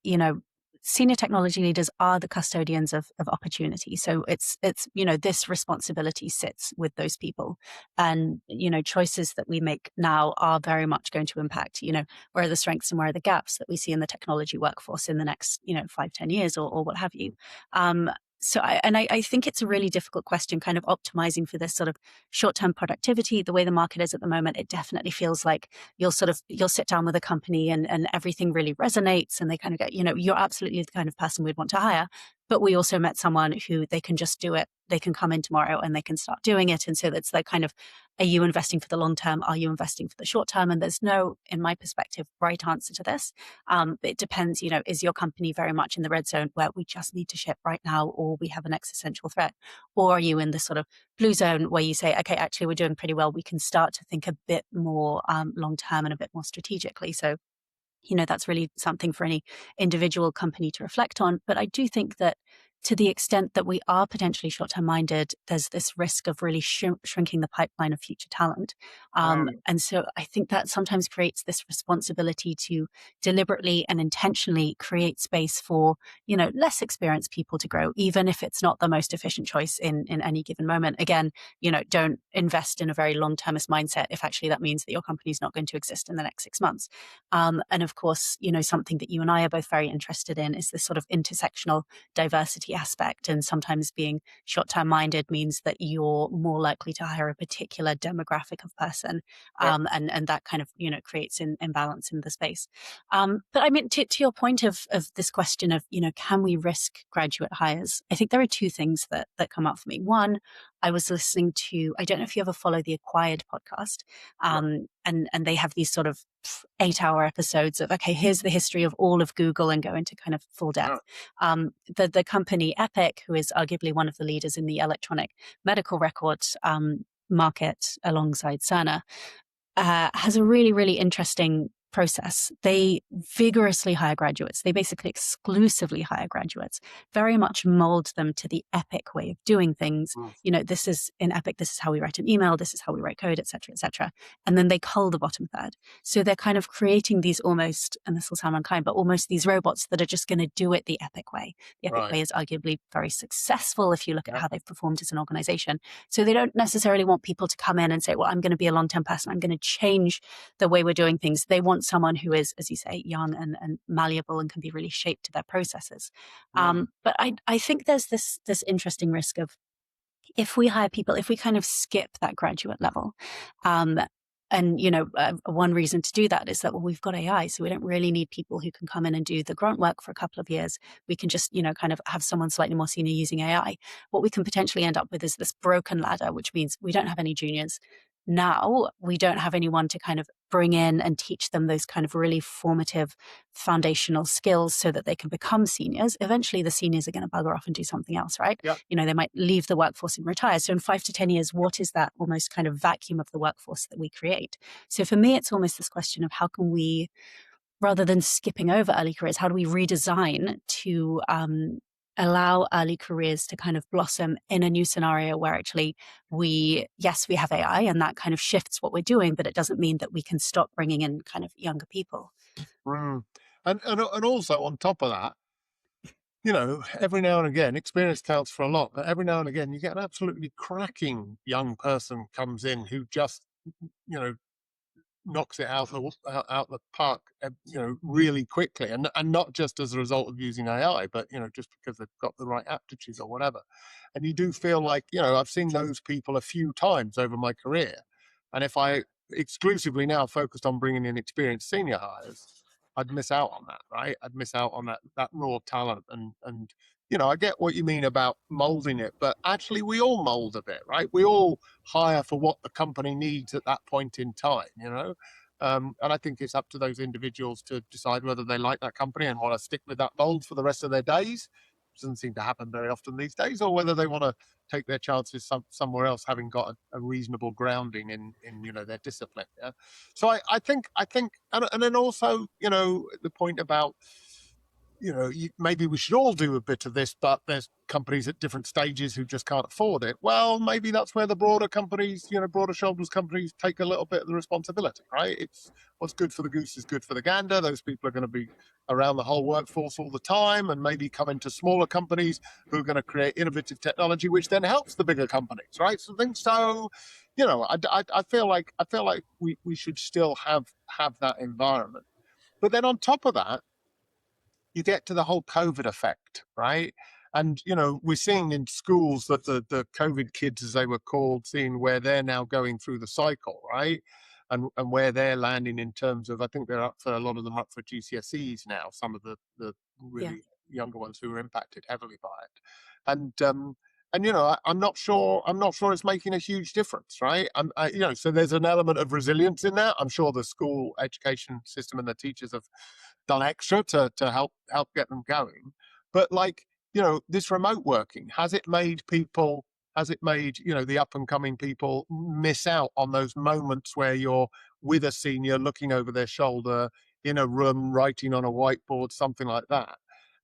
senior technology leaders are the custodians of opportunity. So it's, this responsibility sits with those people. And, choices that we make now are very much going to impact, where are the strengths and where are the gaps that we see in the technology workforce in the next, 5-10 years or what have you. So I think it's a really difficult question, kind of optimizing for this sort of short-term productivity. The way the market is at the moment, it definitely feels like you'll sit down with a company and everything really resonates and they kind of get, you're absolutely the kind of person we'd want to hire. But we also met someone who they can just do it. They can come in tomorrow and they can start doing it. And so it's like kind of, are you investing for the long term? Are you investing for the short term? And there's no, in my perspective, right answer to this. It depends, is your company very much in the red zone where we just need to ship right now, or we have an existential threat? Or are you in the sort of blue zone where you say, okay, actually we're doing pretty well. We can start to think a bit more long term and a bit more strategically. So that's really something for any individual company to reflect on. But I do think that to the extent that we are potentially short-term minded, there's this risk of really shrinking the pipeline of future talent. And so I think that sometimes creates this responsibility to deliberately and intentionally create space for, less experienced people to grow, even if it's not the most efficient choice in any given moment. Again, don't invest in a very long-termist mindset if actually that means that your company is not going to exist in the next 6 months. And of course, something that you and I are both very interested in is this sort of intersectional diversity aspect. And sometimes being short-term minded means that you're more likely to hire a particular demographic of person. And that kind of, creates an imbalance in the space. But I mean, to your point of this question of, can we risk graduate hires? I think there are two things that come up for me. One, I was listening to, I don't know if you ever follow the Acquired podcast, and they have these sort of 8-hour episodes of, okay, here's the history of all of Google and go into kind of full depth. The company Epic, who is arguably one of the leaders in the electronic medical records market alongside Cerner, has a really, really interesting process. They vigorously hire graduates. They basically exclusively hire graduates, very much mold them to the Epic way of doing things. This is in Epic, this is how we write an email, this is how we write code, et cetera, and then they cull the bottom third. So they're kind of creating these almost, and this will sound unkind, but almost these robots that are just going to do it the Epic way. The Epic way is arguably very successful if you look at how they've performed as an organization. So they don't necessarily want people to come in and say, well, I'm going to be a long-term person, I'm going to change the way we're doing things. They want someone who is, as you say, young and malleable and can be really shaped to their processes. But I think there's this interesting risk of, if we hire people, if we kind of skip that graduate level, And, one reason to do that is that, well, we've got AI, so we don't really need people who can come in and do the grunt work for a couple of years. We can just, kind of have someone slightly more senior using AI. What we can potentially end up with is this broken ladder, which means we don't have any juniors. Now we don't have anyone to kind of bring in and teach them those kind of really formative foundational skills so that they can become seniors. Eventually the seniors are going to bugger off and do something else, right? Yeah. They might leave the workforce and retire. So in 5 to 10 years, what is that almost kind of vacuum of the workforce that we create? So for me, it's almost this question of how can we, rather than skipping over early careers, how do we redesign to allow early careers to kind of blossom in a new scenario where actually we have AI and that kind of shifts what we're doing, but it doesn't mean that we can stop bringing in kind of younger people. Mm. And also on top of that, every now and again, experience counts for a lot, but every now and again, you get an absolutely cracking young person comes in who just, you know, knocks it out the park, really quickly, and not just as a result of using AI, but just because they've got the right aptitudes or whatever. And you do feel like I've seen those people a few times over my career, and if I exclusively now focused on bringing in experienced senior hires, I'd miss out on that, right? I'd miss out on that raw talent, and I get what you mean about molding it, but actually we all mold a bit, right? We all hire for what the company needs at that point in time. And I think it's up to those individuals to decide whether they like that company and want to stick with that mold for the rest of their days. Doesn't seem to happen very often these days, or whether they want to take their chances somewhere else, having got a reasonable grounding in their discipline. Yeah. So I think, and then also the point about maybe we should all do a bit of this, but there's companies at different stages who just can't afford it. Well, maybe that's where the broader companies, broader shoulders companies take a little bit of the responsibility, right? It's what's good for the goose is good for the gander. Those people are going to be around the whole workforce all the time, and maybe come into smaller companies who are going to create innovative technology, which then helps the bigger companies, right? So I think so. I feel like we should still have that environment. But then on top of that, you get to the whole COVID effect, right? And we're seeing in schools that the COVID kids, as they were called, seeing where they're now going through the cycle, right? And where they're landing in terms of, I think they're up for a lot of them up for GCSEs now. Some of the Yeah. really younger ones who are impacted heavily by it, and I'm not sure it's making a huge difference, right? So there's an element of resilience in that. I'm sure the school education system and the teachers have done extra to help get them going. But this remote working, has it made the up and coming people miss out on those moments where you're with a senior looking over their shoulder in a room, writing on a whiteboard, something like that?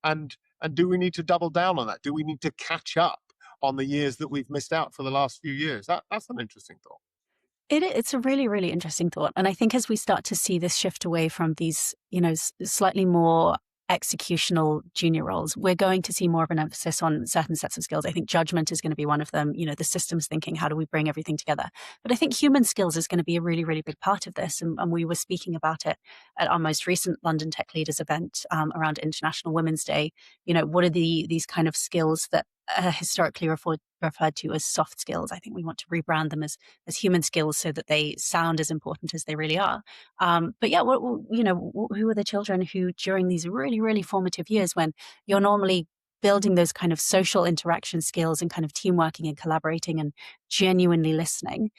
And do we need to double down on that? Do we need to catch up on the years that we've missed out for the last few years? That's an interesting thought. It's a really, really interesting thought. And I think as we start to see this shift away from these, slightly more executional junior roles, we're going to see more of an emphasis on certain sets of skills. I think judgment is going to be one of them, the systems thinking, how do we bring everything together? But I think human skills is going to be a really, really big part of this. And we were speaking about it at our most recent London Tech Leaders event around International Women's Day. What are these kind of skills that historically referred to as soft skills? I think we want to rebrand them as human skills so that they sound as important as they really are. But yeah, who are the children who during these really, really formative years when you're normally building those kind of social interaction skills and kind of team working and collaborating and genuinely listening,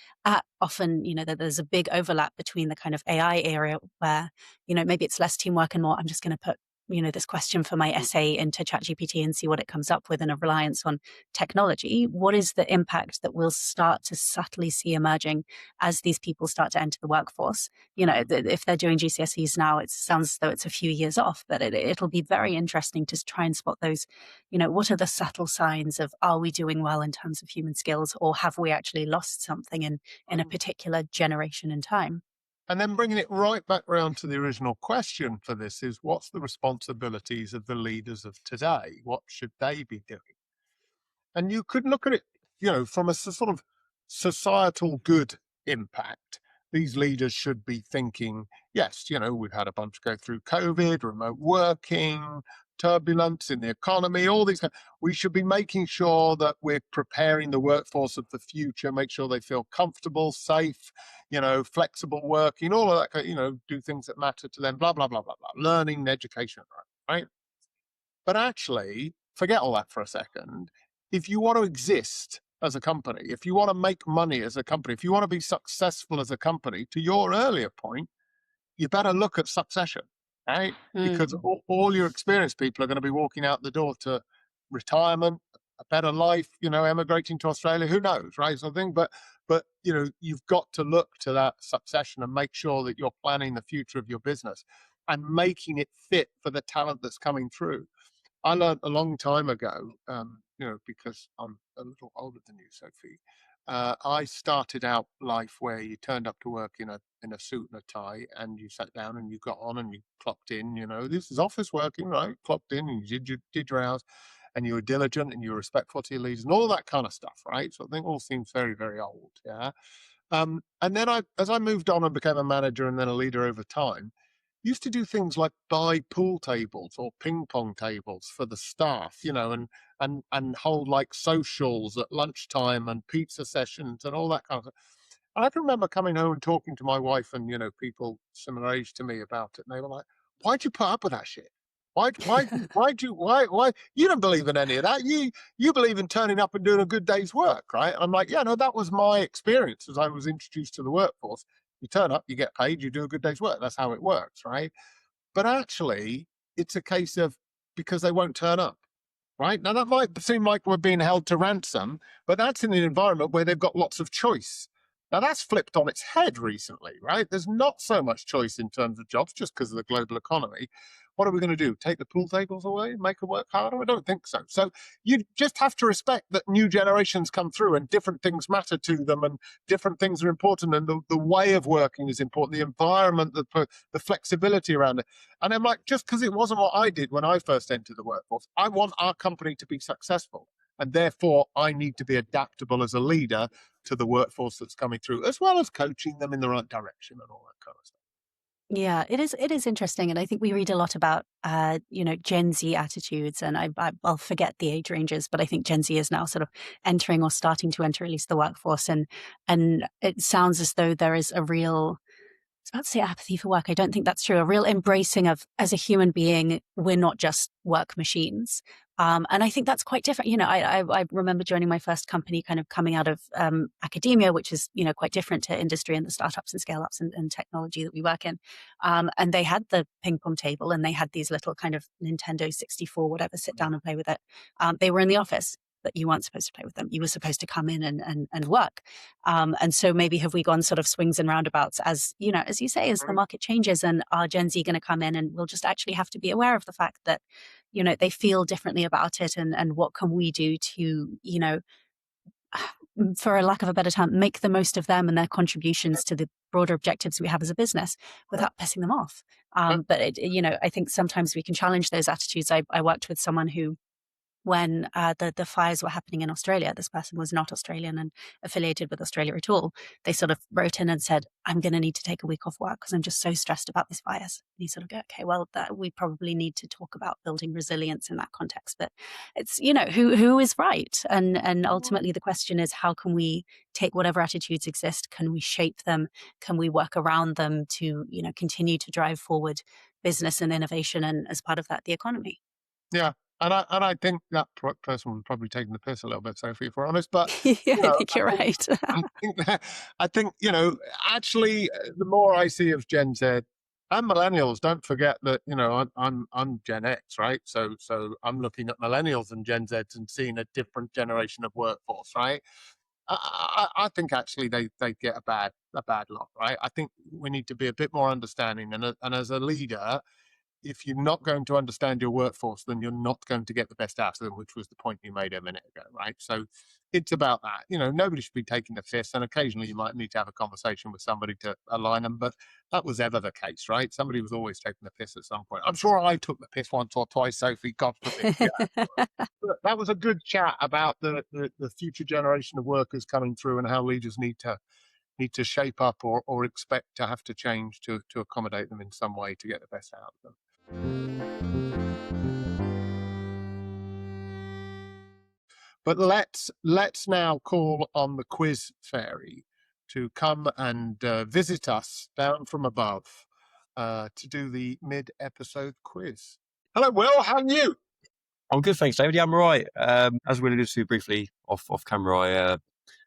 often, that there's a big overlap between the kind of AI area where, maybe it's less teamwork and more, I'm just going to put this question for my essay into ChatGPT and see what it comes up with, and a reliance on technology. What is the impact that we'll start to subtly see emerging as these people start to enter the workforce? If they're doing GCSEs now, it sounds as though it's a few years off, but it'll be very interesting to try and spot those, what are the subtle signs of, are we doing well in terms of human skills, or have we actually lost something in a particular generation in time? And then bringing it right back round to the original question for this is, what's the responsibilities of the leaders of today? What should they be doing? And you could look at it, from a sort of societal good impact. These leaders should be thinking, yes, we've had a bunch go through COVID, remote working, turbulence in the economy, all these. We should be making sure that we're preparing the workforce of the future, make sure they feel comfortable, safe, flexible working, all of that, do things that matter to them, blah, blah, blah, blah, blah, learning, education, right? But actually, forget all that for a second. If you want to exist as a company, if you want to make money as a company, if you want to be successful as a company, to your earlier point, you better look at succession, right? Because all your experienced people are going to be walking out the door to retirement, a better life, emigrating to Australia, who knows, right? Something, but you've got to look to that succession and make sure that you're planning the future of your business and making it fit for the talent that's coming through. I learned a long time ago, because I'm a little older than you, Sophie. I started out life where you turned up to work in a suit and a tie, and you sat down and you got on and you clocked in. This is office working, right? Clocked in and you did your hours, and you were diligent and you were respectful to your leaders and all that kind of stuff, right? So I think all seems very, very old, yeah. And then as I moved on and became a manager and then a leader over time, used to do things like buy pool tables or ping pong tables for the staff, and hold like socials at lunchtime and pizza sessions and all that kind of stuff. And I can remember coming home and talking to my wife and people similar age to me about it, and they were like, "Why'd you put up with that shit? Why you don't believe in any of that. You believe in turning up and doing a good day's work, right?" I'm like, yeah, no, that was my experience as I was introduced to the workforce. You turn up, you get paid, you do a good day's work. That's how it works, right? But actually, it's a case of because they won't turn up, right? Now, that might seem like we're being held to ransom, but that's in an environment where they've got lots of choice. Now, that's flipped on its head recently, right? There's not so much choice in terms of jobs just because of the global economy. What are we going to do? Take the pool tables away? Make them work harder? I don't think so. So you just have to respect that new generations come through and different things matter to them and different things are important, and the way of working is important, the environment, the flexibility around it. And I'm like, just because it wasn't what I did when I first entered the workforce, I want our company to be successful. And therefore, I need to be adaptable as a leader to the workforce that's coming through, as well as coaching them in the right direction and all that kind of stuff. Yeah, it is interesting, and I think we read a lot about Gen Z attitudes, and I'll forget the age ranges, but I think Gen Z is now sort of entering or starting to enter at least the workforce, and it sounds as though there is a real, I was about to say apathy for work. I don't think that's true. A real embracing of, as a human being, we're not just work machines. And I think that's quite different. I remember joining my first company kind of coming out of academia, which is, quite different to industry and the startups and scale ups and technology that we work in. And they had the ping pong table and they had these little kind of Nintendo 64, whatever, sit down and play with it. They were in the office, but you weren't supposed to play with them. You were supposed to come in and work. And so maybe have we gone sort of swings and roundabouts as you say, as the market changes, and are Gen Z going to come in, and we'll just actually have to be aware of the fact that, they feel differently about it, and what can we do to, for a lack of a better term, make the most of them and their contributions to the broader objectives we have as a business without pissing them off. But I think sometimes we can challenge those attitudes. I worked with someone who, when the fires were happening in Australia, this person was not Australian and affiliated with Australia at all. They sort of wrote in and said, "I'm going to need to take a week off work because I'm just so stressed about these fires." And you sort of go, okay, well, we probably need to talk about building resilience in that context. But it's, who is right? And ultimately the question is, how can we take whatever attitudes exist? Can we shape them? Can we work around them to, continue to drive forward business and innovation, and as part of that, the economy? Yeah. And I think that person was probably taking the piss a little bit, Sophie, if we're honest. But Yeah, I think you're right. I think actually, the more I see of Gen Z and millennials, don't forget that I'm Gen X, right? So I'm looking at millennials and Gen Zs and seeing a different generation of workforce, right? I think actually they get a bad lot, right? I think we need to be a bit more understanding, and as a leader, if you're not going to understand your workforce, then you're not going to get the best out of them, which was the point you made a minute ago, right? So it's about that. Nobody should be taking the piss, and occasionally you might need to have a conversation with somebody to align them, but that was ever the case, right? Somebody was always taking the piss at some point. I'm sure I took the piss once or twice, Sophie, God forbid. Yeah. But that was a good chat about the future generation of workers coming through and how leaders need to shape up or expect to have to change to accommodate them in some way to get the best out of them. But let's now call on the quiz fairy to come and visit us down from above to do the mid-episode quiz. Hello, Will. How are you? I'm good, thanks, David. Yeah, I'm all right. As we alluded to briefly off camera,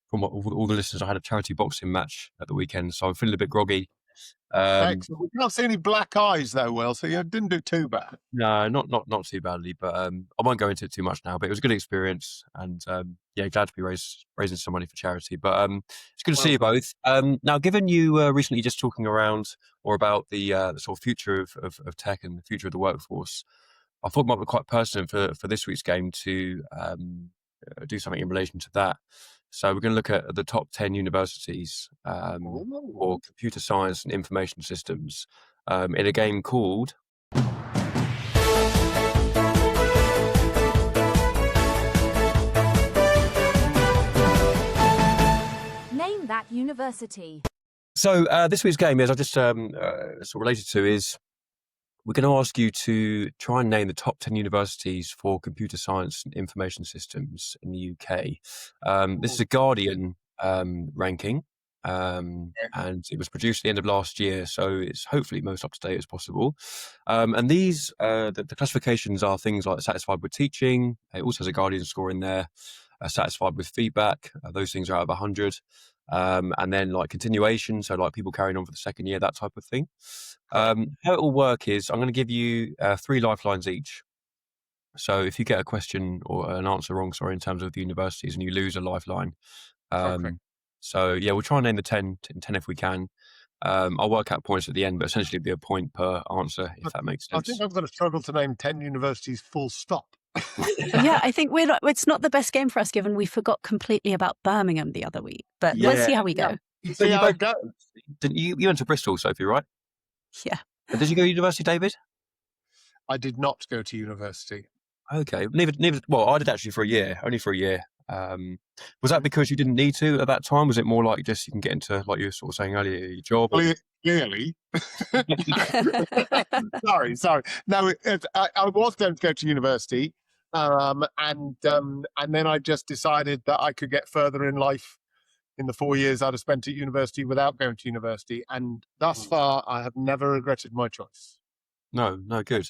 from all the listeners, I had a charity boxing match at the weekend, so I'm feeling a bit groggy. Excellent. We can't see any black eyes though, Will, so you didn't do too bad. No, not too badly, but I won't go into it too much now. But it was a good experience, and yeah, glad to be raising some money for charity. But it's good to see you both. Now, given you recently just talking around or about the sort of future of tech and the future of the workforce, I thought it might be quite pertinent for this week's game to do something in relation to that. So we're going to look at the top 10 universities for computer science and information systems in a game called... Name that university. So this week's game, as I just sort of related to, is we're going to ask you to try and name the top 10 universities for computer science and information systems in the UK. This is a Guardian ranking, and it was produced at the end of last year, so it's hopefully most up to date as possible. And these, the classifications are things like satisfied with teaching. It also has a Guardian score in there. Satisfied with feedback. Those things are out of 100. And then like continuation, so like people carrying on for the second year, that type of thing. How it will work is I'm going to give you 3 lifelines each. So if you get a question or an answer wrong, in terms of the universities, and you lose a lifeline. So yeah, we'll try and name the 10 if we can. I'll work out points at the end, but essentially it'll be a point per answer, if that makes sense. I think I'm going to struggle to name 10 universities full stop. Yeah, I think it's not the best game for us, given we forgot completely about Birmingham the other week. But let's see how we go. So you both go. Didn't you went to Bristol, Sophie, right? Yeah. And did you go to university, David? I did not go to university. Okay. Neither. Well, I did actually for a year, only for a year. Was that because you didn't need to at that time? Was it more like just you can get into, like you were sort of saying earlier, your job? Clearly. Sorry. No, I was going to go to university, and then I just decided that I could get further in life in the 4 years I'd have spent at university without going to university, and thus far I have never regretted my choice. No, good.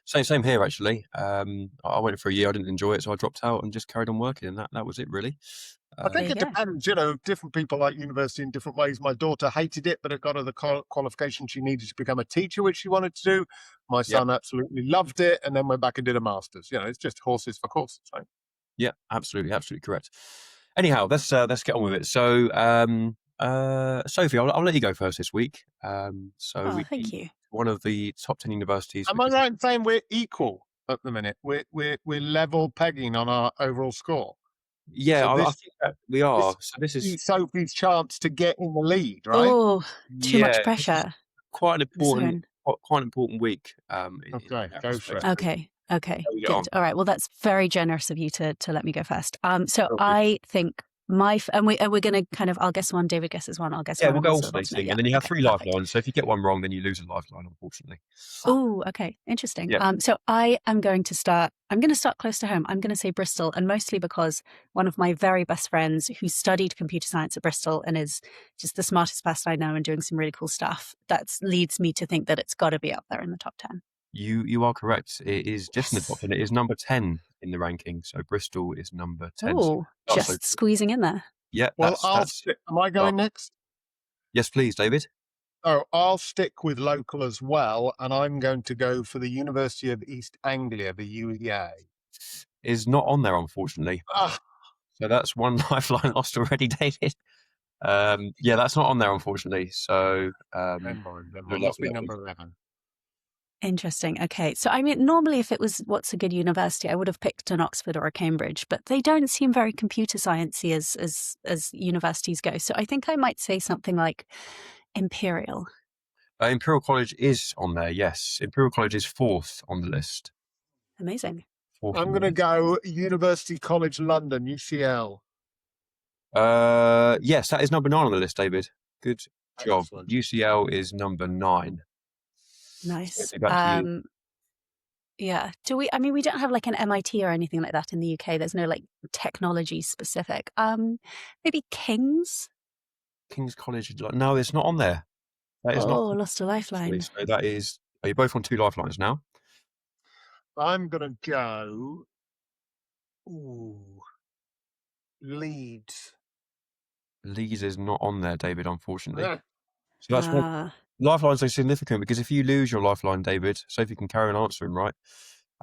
Same here actually. I went for a year, I didn't enjoy it, so I dropped out and just carried on working, and that was it really. I think it depends, different people like university in different ways. My daughter hated it, but it got her the qualification she needed to become a teacher, which she wanted to do. My son absolutely loved it, and then went back and did a master's. It's just horses for courses. Right? Yeah, absolutely correct. Anyhow, let's get on with it. So, Sophie, I'll let you go first this week. Thank you. One of the top 10 universities. Am I right in saying we're equal at the minute? We're level pegging on our overall score. Yeah, I think that we are. So this is Sophie's chance to get in the lead, right? Oh, too much pressure. Quite an important week. Okay, go for it. Okay, good. All right. Well, that's very generous of you to let me go first. So I think and we're going to kind of, I'll guess one, David guesses one, I'll guess one. Yeah, we'll go alternating, and then you have 3 lifelines. So if you get one wrong, then you lose a lifeline, unfortunately. Oh, okay. Interesting. Yeah. So I'm going to start close to home. I'm going to say Bristol, and mostly because one of my very best friends who studied computer science at Bristol and is just the smartest person I know and doing some really cool stuff, that leads me to think that it's got to be up there in the top 10. You are correct. It is just in the top 10. It is number 10 in the ranking. So Bristol is number 10. Oh, just squeezing in there. Yeah. Well, am I going next? Yes, please, David. Oh, I'll stick with local as well, and I'm going to go for the University of East Anglia, the UEA. Is not on there, unfortunately. So that's one lifeline lost already, David. Yeah, that's not on there, unfortunately. So it must be number 11. Interesting. Okay. So, I mean, normally if it was what's a good university, I would have picked an Oxford or a Cambridge, but they don't seem very computer sciencey as universities go. So I think I might say something like Imperial. Imperial College is on there, yes. Imperial College is 4th on the list. Amazing. I'm going to go University College London, UCL. Yes, that is number 9 on the list, David. Good job. Excellent. UCL is number 9. Nice. Sophie, back to you. Yeah. We don't have like an MIT or anything like that in the UK. There's no like technology specific. Maybe King's? King's College. No, it's not on there. That is not. Oh, lost a lifeline. So that is. Are you both on 2 lifelines now? I'm gonna go. Ooh, Leeds. Leeds is not on there, David, unfortunately. Yeah. So that's why Ah. lifelines are significant, because if you lose your lifeline, David, Sophie can carry on answering, right?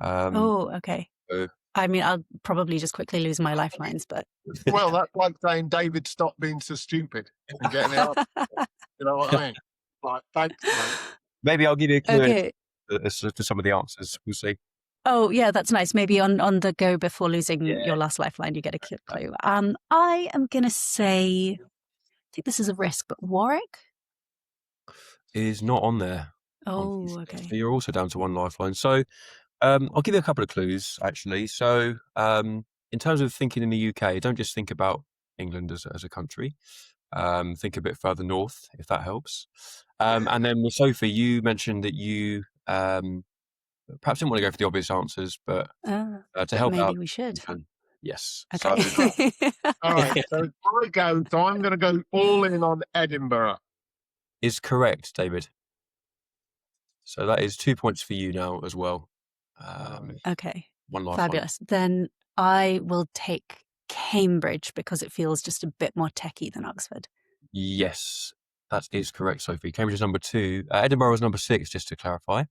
Okay. so- I'll probably just quickly lose my lifelines, but Well, that's like saying, David, stop being so stupid and getting it up. You know what I mean? Like, thanks, mate. Maybe I'll give you a clue okay. as to some of the answers. We'll see. Oh, yeah, that's nice. Maybe on the go before losing Yeah. your last lifeline, you get a clue. I am going to say, I think this is a risk, but Warwick? Is not on there. Oh, unfortunately. okay. So you're also down to 1 lifeline. So I'll give you a couple of clues, actually. So in terms of thinking in the UK, don't just think about England as a country. Think a bit further north, if that helps. And then with Sophie, you mentioned that you perhaps didn't want to go for the obvious answers, but to help Maybe out, we should. you can. Yes. Okay. So All right, so I go. So I'm going to go all in on Edinburgh. is correct, David. So that is 2 points for you now as well. Okay. 1 lifeline. Fabulous. Then I will take Cambridge because it feels just a bit more techie than Oxford. Yes, that is correct, Sophie. Cambridge is number 2. Edinburgh is number 6, just to clarify.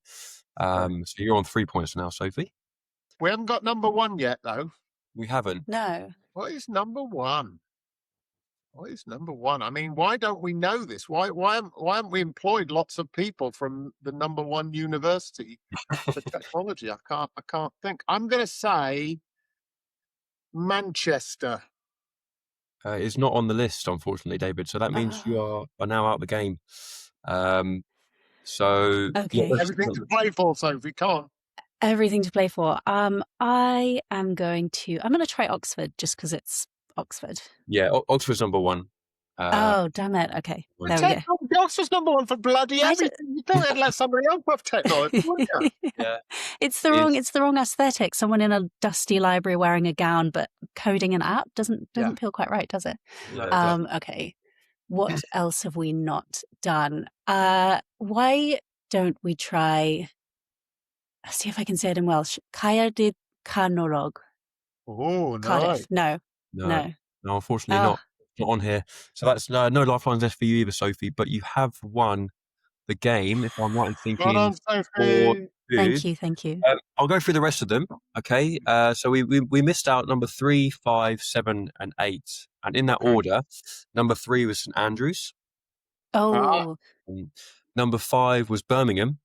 So you're on 3 points now, Sophie. We haven't got number 1 yet, though. We haven't. No. What is number 1? What is number 1? I mean, why don't we know this? Why haven't we employed lots of people from the number 1 university for technology? I can't think. I'm going to say Manchester. It's not on the list, unfortunately, David. So that means you are now out of the game. So Okay. Everything to play for, Sophie. Come on. Everything to play for. I'm going to try Oxford just because it's Oxford. Yeah, Oxford's number 1. Oh, damn it. Okay. There we go. Oxford's number 1 for bloody I just- everything. You don't let somebody else have technology, would you? Yeah. It's the wrong aesthetic. Someone in a dusty library wearing a gown but coding an app doesn't feel quite right, does it? No, Okay. What else have we not done? Why don't we try, see if I can say it in Welsh. Caerdydd Canorog. Oh, Cardiff. nice. No. unfortunately not on here. So that's no lifelines left for you either, Sophie. But you have won the game, if I'm right in thinking. Well done, Sophie. 4-2. Thank you. I'll go through the rest of them. Okay. So we missed out number 3, 5, 7, and 8, and in that order, number 3 was St Andrews. Oh, Number 5 was Birmingham.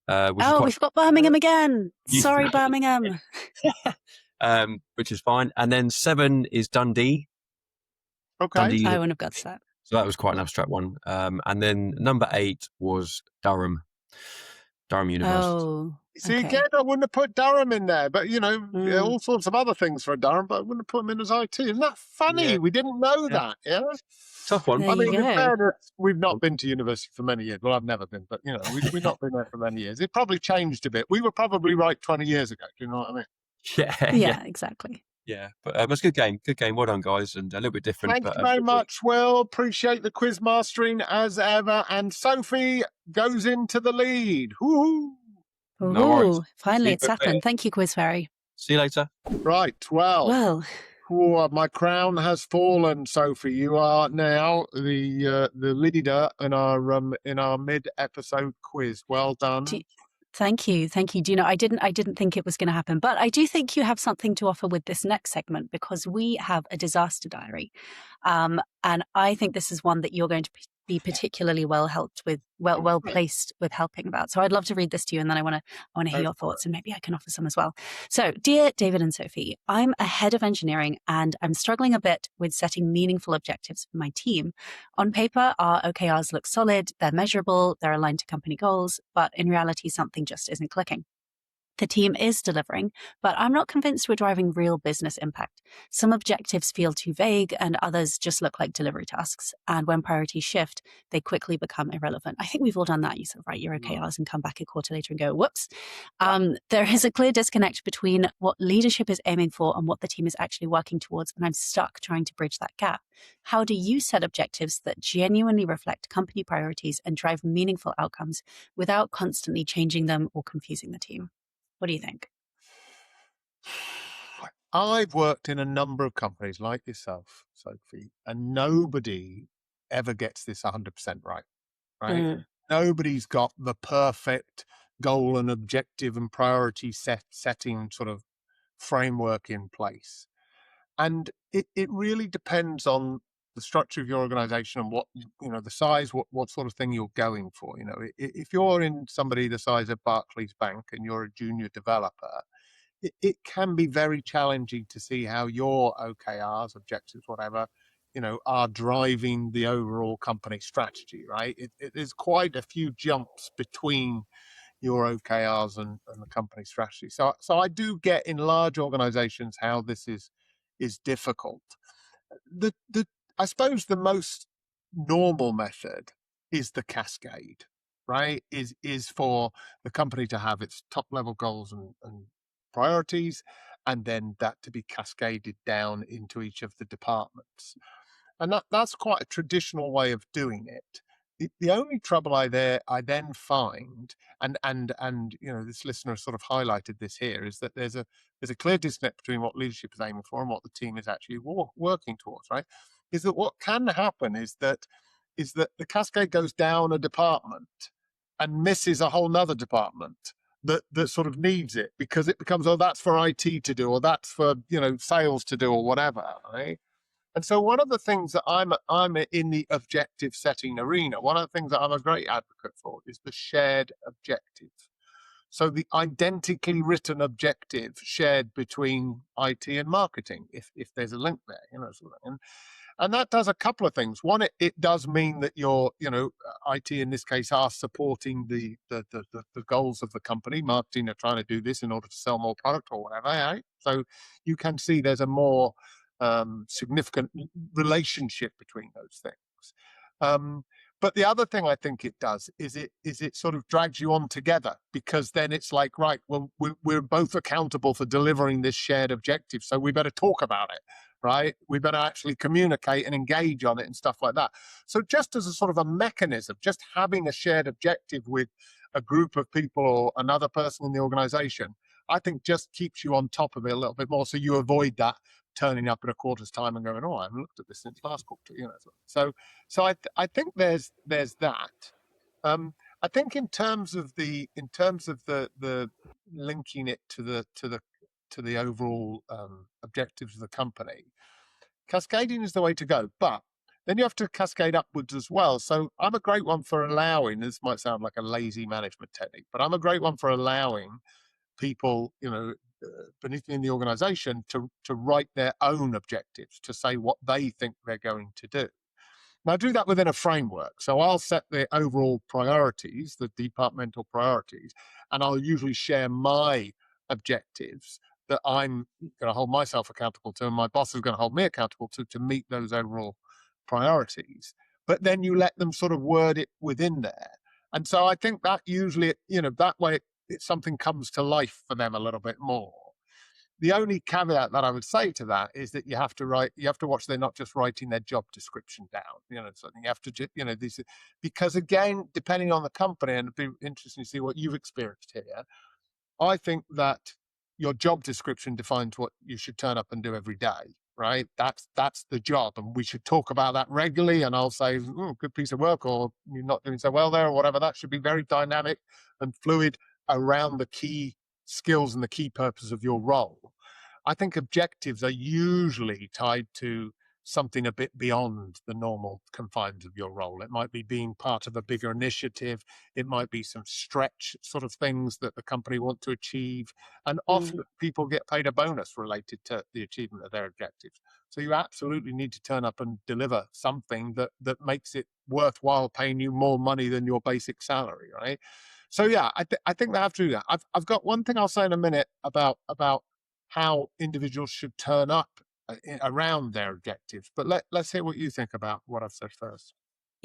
we've got Birmingham again. You- Sorry, Birmingham. which is fine. And then 7 is Dundee. Okay. Dundee. I wouldn't have got to that. So that was quite an abstract one. And then number 8 was Durham University. Oh, See, okay. again, I wouldn't have put Durham in there, but yeah, Mm. all sorts of other things for Durham, but I wouldn't have put him in as IT. Isn't that funny? Yeah. We didn't know Yeah. that. Yeah. Tough one. There I you mean, in go. fairness, we've not been to university for many years. Well, I've never been, but we've not been there for many years. It probably changed a bit. We were probably right 20 years ago. Do you know what I mean? Yeah. Exactly. Yeah. But it was a good game. Good game. Well done, guys. And a little bit different. Thank but you very much, Will. Appreciate the quiz mastering as ever. And Sophie goes into the lead. Woo-hoo. No worries. Ooh, finally See it's you happened. later. Thank you, Quiz Fairy. See you later. Right. Well, my crown has fallen, Sophie. You are now the leader in our mid-episode quiz. Well done. Thank you. Do you know, I didn't think it was going to happen, but I do think you have something to offer with this next segment because we have a disaster diary, and I think this is one that you're going to be particularly well placed with helping about. So I'd love to read this to you, and then I want to hear your thoughts, and maybe I can offer some as well. So, dear David and Sophie, I'm a head of engineering, and I'm struggling a bit with setting meaningful objectives for my team. On paper, our OKRs look solid, they're measurable, they're aligned to company goals, but in reality, something just isn't clicking. The team is delivering, but I'm not convinced we're driving real business impact. Some objectives feel too vague and others just look like delivery tasks. And when priorities shift, they quickly become irrelevant. I think we've all done that. You sort of write your OKRs and come back a quarter later and go, whoops. There is a clear disconnect between what leadership is aiming for and what the team is actually working towards. And I'm stuck trying to bridge that gap. How do you set objectives that genuinely reflect company priorities and drive meaningful outcomes without constantly changing them or confusing the team? What do you think? I've worked in a number of companies like yourself, Sophie, and nobody ever gets this 100% right, right? Nobody's got the perfect goal and objective and priority setting sort of framework in place. And it really depends on the structure of your organization and what, the size, what sort of thing you're going for. If you're in somebody the size of Barclays Bank and you're a junior developer, it can be very challenging to see how your OKRs, objectives, whatever, are driving the overall company strategy, right? There's quite a few jumps between your OKRs and the company strategy. So I do get in large organizations how this is difficult. I suppose the most normal method is the cascade, right? Is for the company to have its top level goals and priorities, and then that to be cascaded down into each of the departments. And that's quite a traditional way of doing it. The only trouble I then find, and this listener sort of highlighted this here, is that there's a clear disconnect between what leadership is aiming for and what the team is actually working towards, right? Is that what can happen is that the cascade goes down a department and misses a whole nother department that sort of needs it, because it becomes, that's for IT to do, or that's for sales to do, or whatever, right? And so one of the things that I'm in the objective setting arena, one of the things that I'm a great advocate for is the shared objective. So the identically written objective shared between IT and marketing, if there's a link there, sort of. And that does a couple of things. One, it does mean that your, IT in this case are supporting the goals of the company. Marketing are trying to do this in order to sell more product or whatever, right? So you can see there's a more significant relationship between those things. But the other thing I think it does is it sort of drags you on together, because then it's like, right, well, we're both accountable for delivering this shared objective, so we better talk about it, right? We better actually communicate and engage on it and stuff like that. So just as a sort of a mechanism, just having a shared objective with a group of people or another person in the organization, I think just keeps you on top of it a little bit more, so you avoid that turning up in a quarter's time and going, I haven't looked at this since last quarter, So I think there's that. I think in terms of the linking it to the overall objectives of the company, cascading is the way to go. But then you have to cascade upwards as well. So I'm a great one for allowing. This might sound like a lazy management technique, but I'm a great one for allowing people, beneath me in the organization to write their own objectives, to say what they think they're going to do. Now, I do that within a framework. So I'll set the overall priorities, the departmental priorities, and I'll usually share my objectives that I'm going to hold myself accountable to, and my boss is going to hold me accountable to meet those overall priorities. But then you let them sort of word it within there. And so I think that usually, that way something comes to life for them a little bit more. The only caveat that I would say to that is that you have to watch they're not just writing their job description down, something you have to, because again, depending on the company, and it'd be interesting to see what you've experienced here, I think that your job description defines what you should turn up and do every day, right? That's the job, and we should talk about that regularly. And I'll say, good piece of work, or you're not doing so well there, or whatever. That should be very dynamic and fluid around the key skills and the key purpose of your role. I think objectives are usually tied to something a bit beyond the normal confines of your role. It might be being part of a bigger initiative. It might be some stretch sort of things that the company want to achieve. And often people get paid a bonus related to the achievement of their objectives. So you absolutely need to turn up and deliver something that makes it worthwhile paying you more money than your basic salary, right? So yeah, I think they have to do that. I've got one thing I'll say in a minute about how individuals should turn up around their objectives. But let's hear what you think about what I've said first.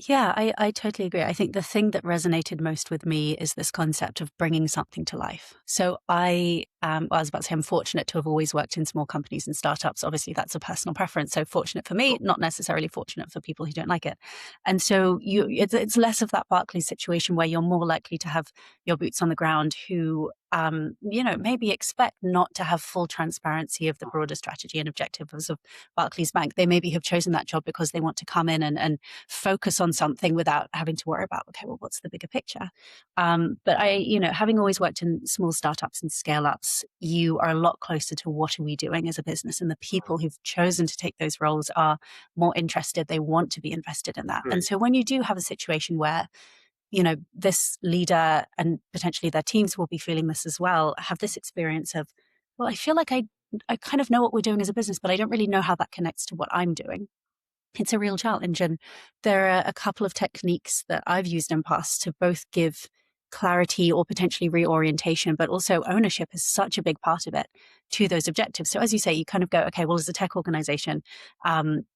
Yeah, I totally agree. I think the thing that resonated most with me is this concept of bringing something to life. So I was about to say I'm fortunate to have always worked in small companies and startups. Obviously, that's a personal preference. So fortunate for me, not necessarily fortunate for people who don't like it. And so it's less of that Barclays situation where you're more likely to have your boots on the ground who maybe expect not to have full transparency of the broader strategy and objectives of Barclays Bank. They maybe have chosen that job because they want to come in and focus on something without having to worry about, okay, well, what's the bigger picture? But having always worked in small startups and scale ups, you are a lot closer to what are we doing as a business, and the people who've chosen to take those roles are more interested. They want to be invested in that. Great. And so when you do have a situation where this leader and potentially their teams will be feeling this as well, have this experience of, well, I feel like I kind of know what we're doing as a business, but I don't really know how that connects to what I'm doing. It's a real challenge. And there are a couple of techniques that I've used in past to both give clarity or potentially reorientation, but also ownership is such a big part of it to those objectives. So as you say, you kind of go, okay, well, as a tech organization,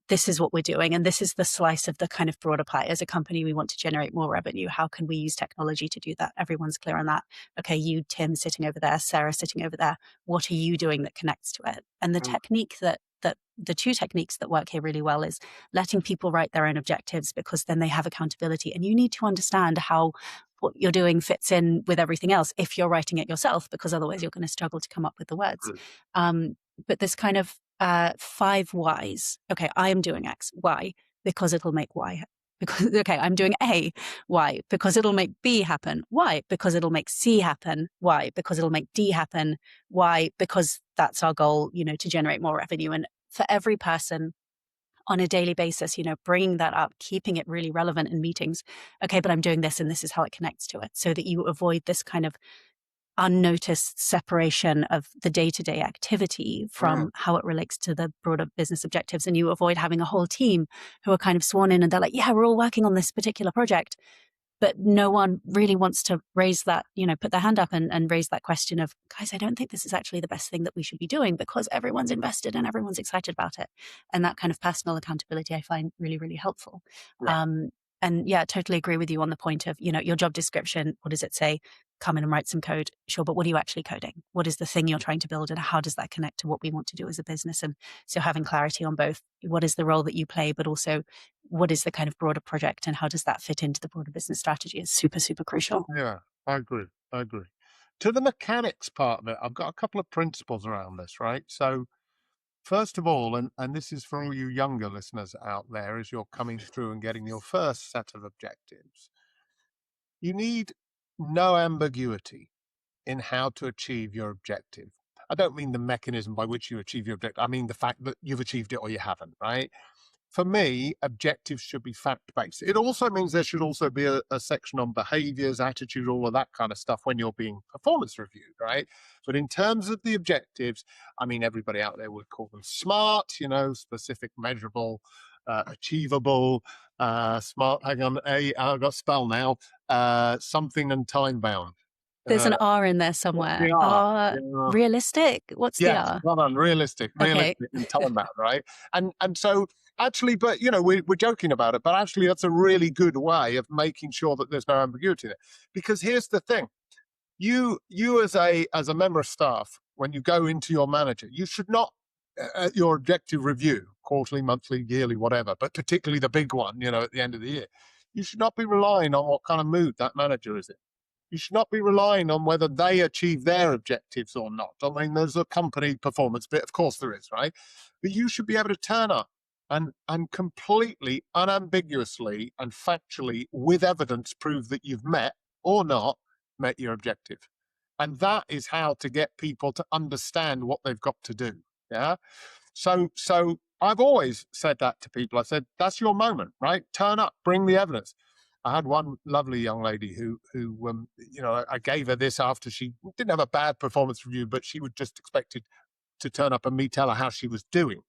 this is what we're doing. And this is the slice of the kind of broader pie. As a company, we want to generate more revenue. How can we use technology to do that? Everyone's clear on that. Okay, you, Tim, sitting over there, Sarah sitting over there. What are you doing that connects to it? And the technique that the two techniques that work here really well is letting people write their own objectives, because then they have accountability. And you need to understand how what you're doing fits in with everything else if you're writing it yourself, because otherwise you're going to struggle to come up with the words. But this kind of 5 whys. Okay, I am doing X. Why? Because it'll make Y. Because, okay, I'm doing A. Why? Because it'll make B happen. Why? Because it'll make C happen. Why? Because it'll make D happen. Why? Because that's our goal, to generate more revenue. And for every person on a daily basis, bringing that up, keeping it really relevant in meetings. Okay, but I'm doing this and this is how it connects to it, so that you avoid this kind of unnoticed separation of the day-to-day activity from how it relates to the broader business objectives. And you avoid having a whole team who are kind of sworn in and they're like, yeah, we're all working on this particular project. But no one really wants to raise that, put their hand up and raise that question of, guys, I don't think this is actually the best thing that we should be doing, because everyone's invested and everyone's excited about it. And that kind of personal accountability I find really, really helpful. Right. And yeah, totally agree with you on the point of, your job description. What does it say? Come in and write some code. Sure. But what are you actually coding? What is the thing you're trying to build, and how does that connect to what we want to do as a business? And so having clarity on both, what is the role that you play, but also what is the kind of broader project and how does that fit into the broader business strategy is super, super crucial. Yeah, I agree. To the mechanics part of it, I've got a couple of principles around this, right? So first of all, and this is for all you younger listeners out there as you're coming through and getting your first set of objectives, you need no ambiguity in how to achieve your objective. I don't mean the mechanism by which you achieve your objective. I mean the fact that you've achieved it or you haven't, right? For me, objectives should be fact-based. It also means there should also be a section on behaviors, attitude, all of that kind of stuff when you're being performance reviewed, right? But in terms of the objectives, I mean, everybody out there would call them SMART, specific, measurable, achievable, smart, hang on, I've got spell now, something and time-bound. There's an R in there somewhere. The R. Yeah. Realistic? What's the R? Well done. Realistic Okay. and time-bound, right? And so actually, but we're joking about it, but actually that's a really good way of making sure that there's no ambiguity there. Because here's the thing. You as a member of staff, when you go into your manager, you should not, at your objective review, quarterly, monthly, yearly, whatever, but particularly the big one, at the end of the year, you should not be relying on what kind of mood that manager is in. You should not be relying on whether they achieve their objectives or not. I mean, there's a company performance bit, of course there is, right? But you should be able to turn up and completely, unambiguously and factually, with evidence, prove that you've met or not met your objective. And that is how to get people to understand what they've got to do. Yeah. So I've always said that to people. I said, that's your moment, right? Turn up, bring the evidence. I had one lovely young lady who I gave her this after she didn't have a bad performance review, but she was just expected to turn up and me tell her how she was doing.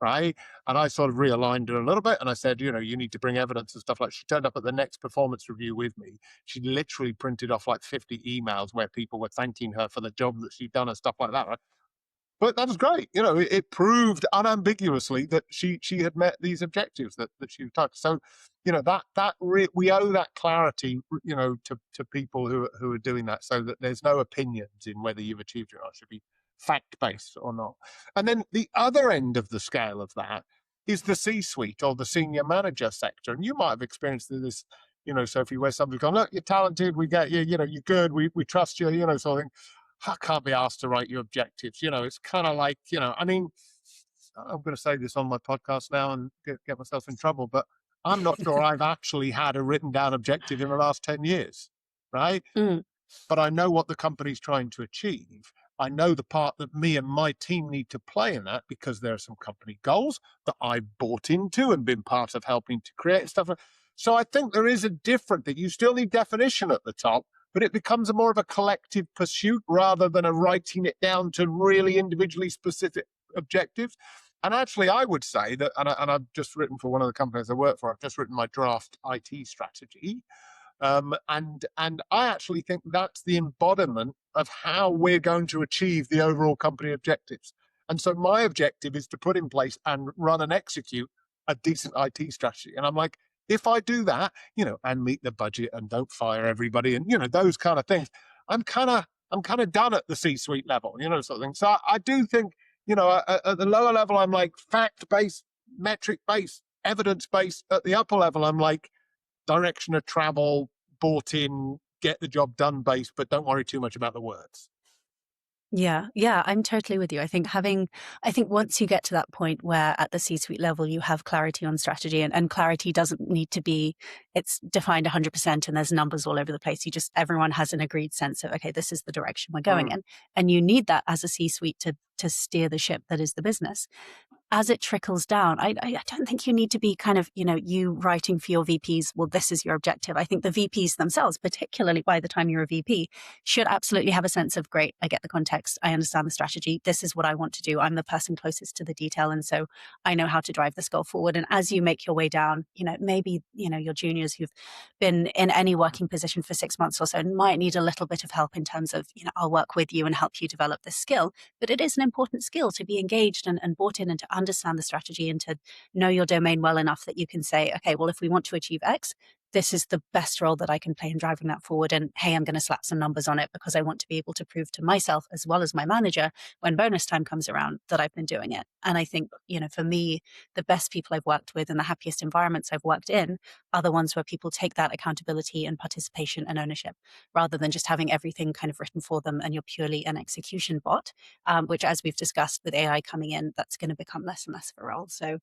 right? And I sort of realigned her a little bit, and I said, you know, you need to bring evidence and stuff. Like, she turned up at the next performance review with me. She literally printed off like 50 emails where people were thanking her for the job that she'd done and stuff like that, right? But that was great. You know, it proved unambiguously that she had met these objectives that she touched. So, you know, we owe that clarity, you know, to people who are doing that, so that there's no opinions in whether you've achieved it or not. It should be fact-based or not. And then the other end of the scale of that is the C-suite or the senior manager sector. And you might have experienced this, you know, Sophie, where somebody's gone, look, you're talented, we get you, you know, you're good, we trust you, you know, sort of thing. I can't be asked to write your objectives. You know, it's kind of like, you know, I mean, I'm going to say this on my podcast now and get myself in trouble, but I'm not sure I've actually had a written down objective in the last 10 years, right? Mm. But I know what the company's trying to achieve. I know the part that me and my team need to play in that, because there are some company goals that I've bought into and been part of helping to create and stuff. So I think there is a different thing. You still need definition at the top, but it becomes a more of a collective pursuit rather than a writing it down to really individually specific objectives. And actually, I would say that, and I've just written for one of the companies I work for, I've just written my draft IT strategy. And I actually think that's the embodiment of how we're going to achieve the overall company objectives. And so my objective is to put in place and run and execute a decent IT strategy. And I'm like, if I do that, you know, and meet the budget and don't fire everybody and, you know, those kind of things, I'm kind of done at the C-suite level, you know, sort of thing. So I do think, you know, at the lower level, I'm like fact-based, metric-based, evidence-based. At the upper level, I'm like direction of travel, bought in, get the job done based, but don't worry too much about the words. Yeah, I'm totally with you. I think once you get to that point where at the C-suite level you have clarity on strategy, and clarity doesn't need to be, it's defined 100% and there's numbers all over the place. Everyone has an agreed sense of, okay, this is the direction we're going in. And you need that as a C-suite to steer the ship that is the business. As it trickles down, I don't think you need to be kind of, you know, you writing for your VPs, well, this is your objective. I think the VPs themselves, particularly by the time you're a VP, should absolutely have a sense of, great, I get the context, I understand the strategy, this is what I want to do. I'm the person closest to the detail, and so I know how to drive this goal forward. And as you make your way down, you know, maybe, you know, your juniors who've been in any working position for 6 months or so might need a little bit of help in terms of, you know, I'll work with you and help you develop this skill. But it is an important skill to be engaged and bought in and to understand the strategy and to know your domain well enough that you can say, okay, well, if we want to achieve X, this is the best role that I can play in driving that forward. And hey, I'm going to slap some numbers on it because I want to be able to prove to myself as well as my manager when bonus time comes around that I've been doing it. And I think, you know, for me, the best people I've worked with and the happiest environments I've worked in are the ones where people take that accountability and participation and ownership rather than just having everything kind of written for them and you're purely an execution bot, which, as we've discussed with AI coming in, that's going to become less and less of a role. So,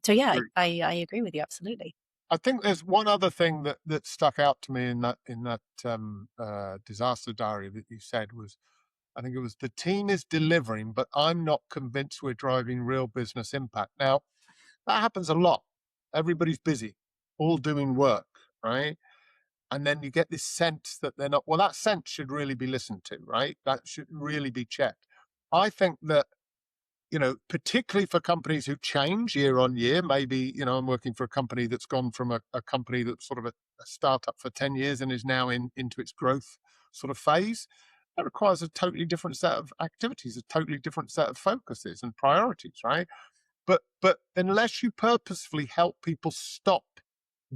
yeah, I agree with you. Absolutely. I think there's one other thing that stuck out to me in that disaster diary that you said was, I think it was, the team is delivering, but I'm not convinced we're driving real business impact. Now, that happens a lot. Everybody's busy, all doing work, right? And then you get this sense that they're not. Well, that sense should really be listened to, right? That should really be checked. I think that, you know, particularly for companies who change year on year, maybe, you know, I'm working for a company that's gone from a company that's sort of a startup for 10 years and is now into its growth sort of phase. That requires a totally different set of activities, a totally different set of focuses and priorities, right? But unless you purposefully help people stop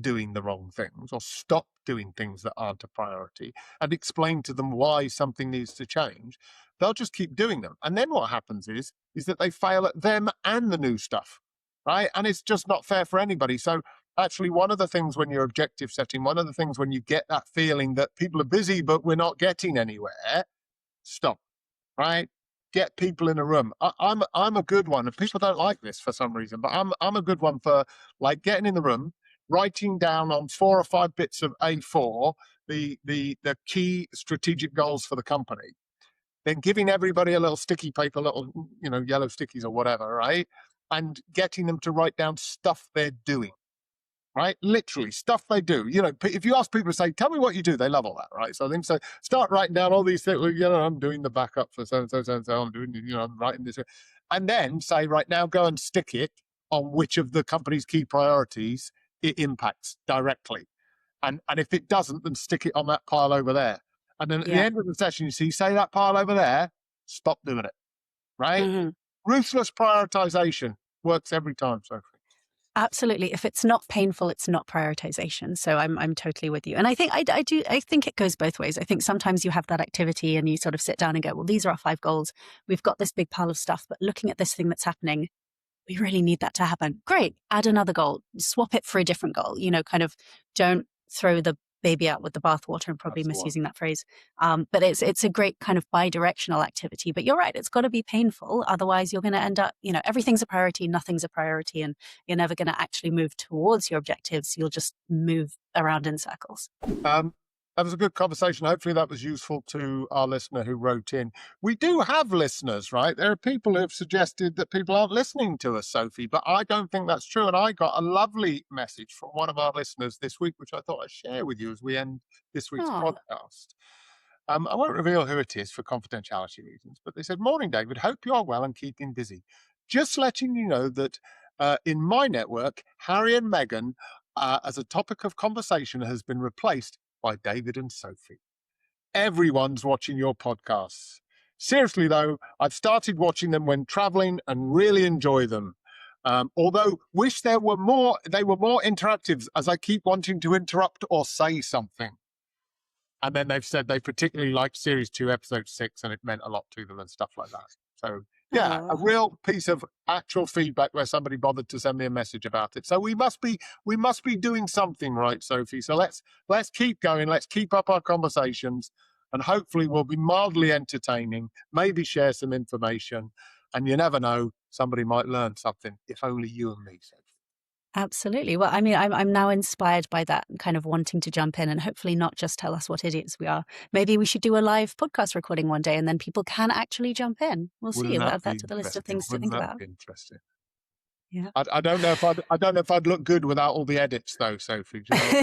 doing the wrong things or stop doing things that aren't a priority and explain to them why something needs to change, they'll just keep doing them. And then what happens is that they fail at them and the new stuff, right? And it's just not fair for anybody. So actually, one of the things when you're objective setting, one of the things when you get that feeling that people are busy but we're not getting anywhere, stop, right? Get people in a room. I'm a good one, and people don't like this for some reason, but I'm a good one for, like, getting in the room, writing down on 4 or 5 bits of A4 the key strategic goals for the company, then giving everybody a little sticky paper, little, you know, yellow stickies or whatever, right? And getting them to write down stuff they're doing, right? Literally stuff they do. You know, if you ask people to say, tell me what you do, they love all that, right? So I think, so start writing down all these things. You know, I'm doing the backup for so and so, so and so. I'm doing, you know, I'm writing this. and then say, right, now go and stick it on which of the company's key priorities it impacts directly. And if it doesn't, then stick it on that pile over there. And then at the end of the session, you see, say that pile over there, stop doing it, right? Mm-hmm. Ruthless prioritization works every time, Sophie. Absolutely. If it's not painful, it's not prioritization. So I'm totally with you. And I think I think it goes both ways. I think sometimes you have that activity and you sort of sit down and go, well, these are our 5 goals. We've got this big pile of stuff, but looking at this thing that's happening, we really need that to happen. Great. Add another goal, swap it for a different goal, kind of don't throw the baby out with the bathwater. I'm probably misusing that phrase. But it's a great kind of bi-directional activity. But you're right, it's got to be painful. Otherwise, you're going to end up, everything's a priority, nothing's a priority, and you're never going to actually move towards your objectives. You'll just move around in circles. That was a good conversation. Hopefully that was useful to our listener who wrote in. We do have listeners, right? There are people who have suggested that people aren't listening to us, Sophie, but I don't think that's true. And I got a lovely message from one of our listeners this week, which I thought I'd share with you as we end this week's podcast. I won't reveal who it is for confidentiality reasons, but they said, "Morning, David. Hope you are well and keeping busy. Just letting you know that in my network, Harry and Meghan, as a topic of conversation, has been replaced by David and Sophie. Everyone's watching your podcasts. Seriously, though, I've started watching them when traveling and really enjoy them. Although wish they were more interactive, as I keep wanting to interrupt or say something." And then they've said they particularly liked Series 2, Episode 6, and it meant a lot to them and stuff like that. So, yeah, a real piece of actual feedback where somebody bothered to send me a message about it. So we must be doing something right, Sophie. So let's keep going. Let's keep up our conversations, and hopefully we'll be mildly entertaining, maybe share some information, and you never know, somebody might learn something, if only you and me, Sophie. Absolutely. Well, I mean, I'm now inspired by that kind of wanting to jump in and hopefully not just tell us what idiots we are. Maybe we should do a live podcast recording one day and then people can actually jump in. We'll see. We'll add that to the list of things to think about. Interesting. Yeah. I don't know if I'd look good without all the edits, though, Sophie. Do you know?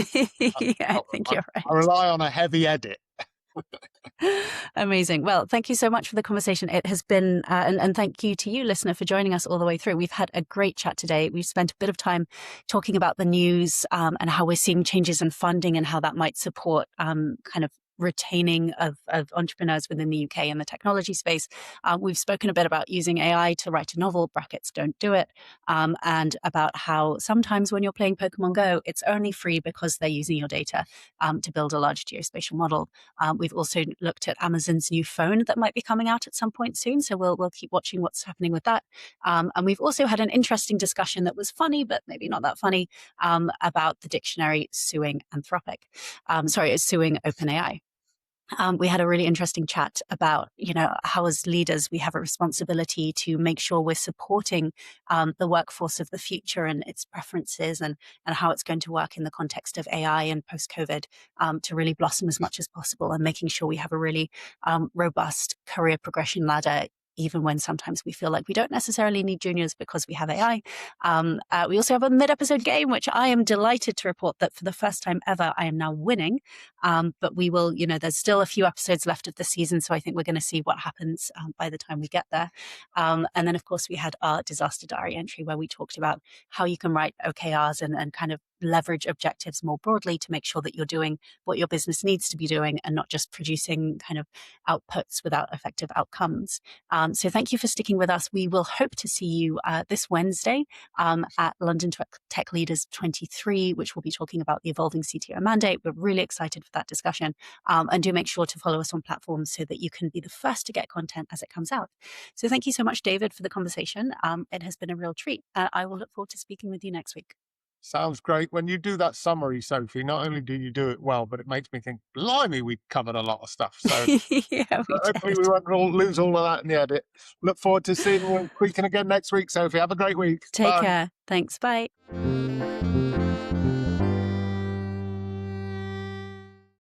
I think you're right. I rely on a heavy edit. Amazing. Well, thank you so much for the conversation. It has been, and thank you to you, listener, for joining us all the way through. We've had a great chat today. We've spent a bit of time talking about the news and how we're seeing changes in funding and how that might support kind of retaining of entrepreneurs within the UK in the technology space. We've spoken a bit about using AI to write a novel, brackets don't do it, and about how sometimes when you're playing Pokemon Go, it's only free because they're using your data to build a large geospatial model. We've also looked at Amazon's new phone that might be coming out at some point soon, so we'll keep watching what's happening with that. And we've also had an interesting discussion that was funny, but maybe not that funny, about the dictionary suing suing OpenAI. We had a really interesting chat about, how as leaders, we have a responsibility to make sure we're supporting the workforce of the future and its preferences and how it's going to work in the context of AI and post-COVID to really blossom as much as possible and making sure we have a really robust career progression ladder, even when sometimes we feel like we don't necessarily need juniors because we have AI. We also have a mid-episode game, which I am delighted to report that for the first time ever, I am now winning. But we will, there's still a few episodes left of the season, so I think we're going to see what happens by the time we get there. And then, of course, we had our disaster diary entry where we talked about how you can write OKRs and kind of leverage objectives more broadly to make sure that you're doing what your business needs to be doing and not just producing kind of outputs without effective outcomes. So thank you for sticking with us. We will hope to see you this Wednesday at London Tech Leaders 23, which will be talking about the evolving CTO mandate. We're really excited for that discussion. And do make sure to follow us on platforms so that you can be the first to get content as it comes out. So thank you so much, David, for the conversation. It has been a real treat. I will look forward to speaking with you next week. Sounds great. When you do that summary, Sophie, not only do you do it well, but it makes me think, blimey, we covered a lot of stuff. So hopefully we won't lose all of that in the edit. Look forward to seeing you and speaking again next week, Sophie. Have a great week. Take care. Thanks. Bye.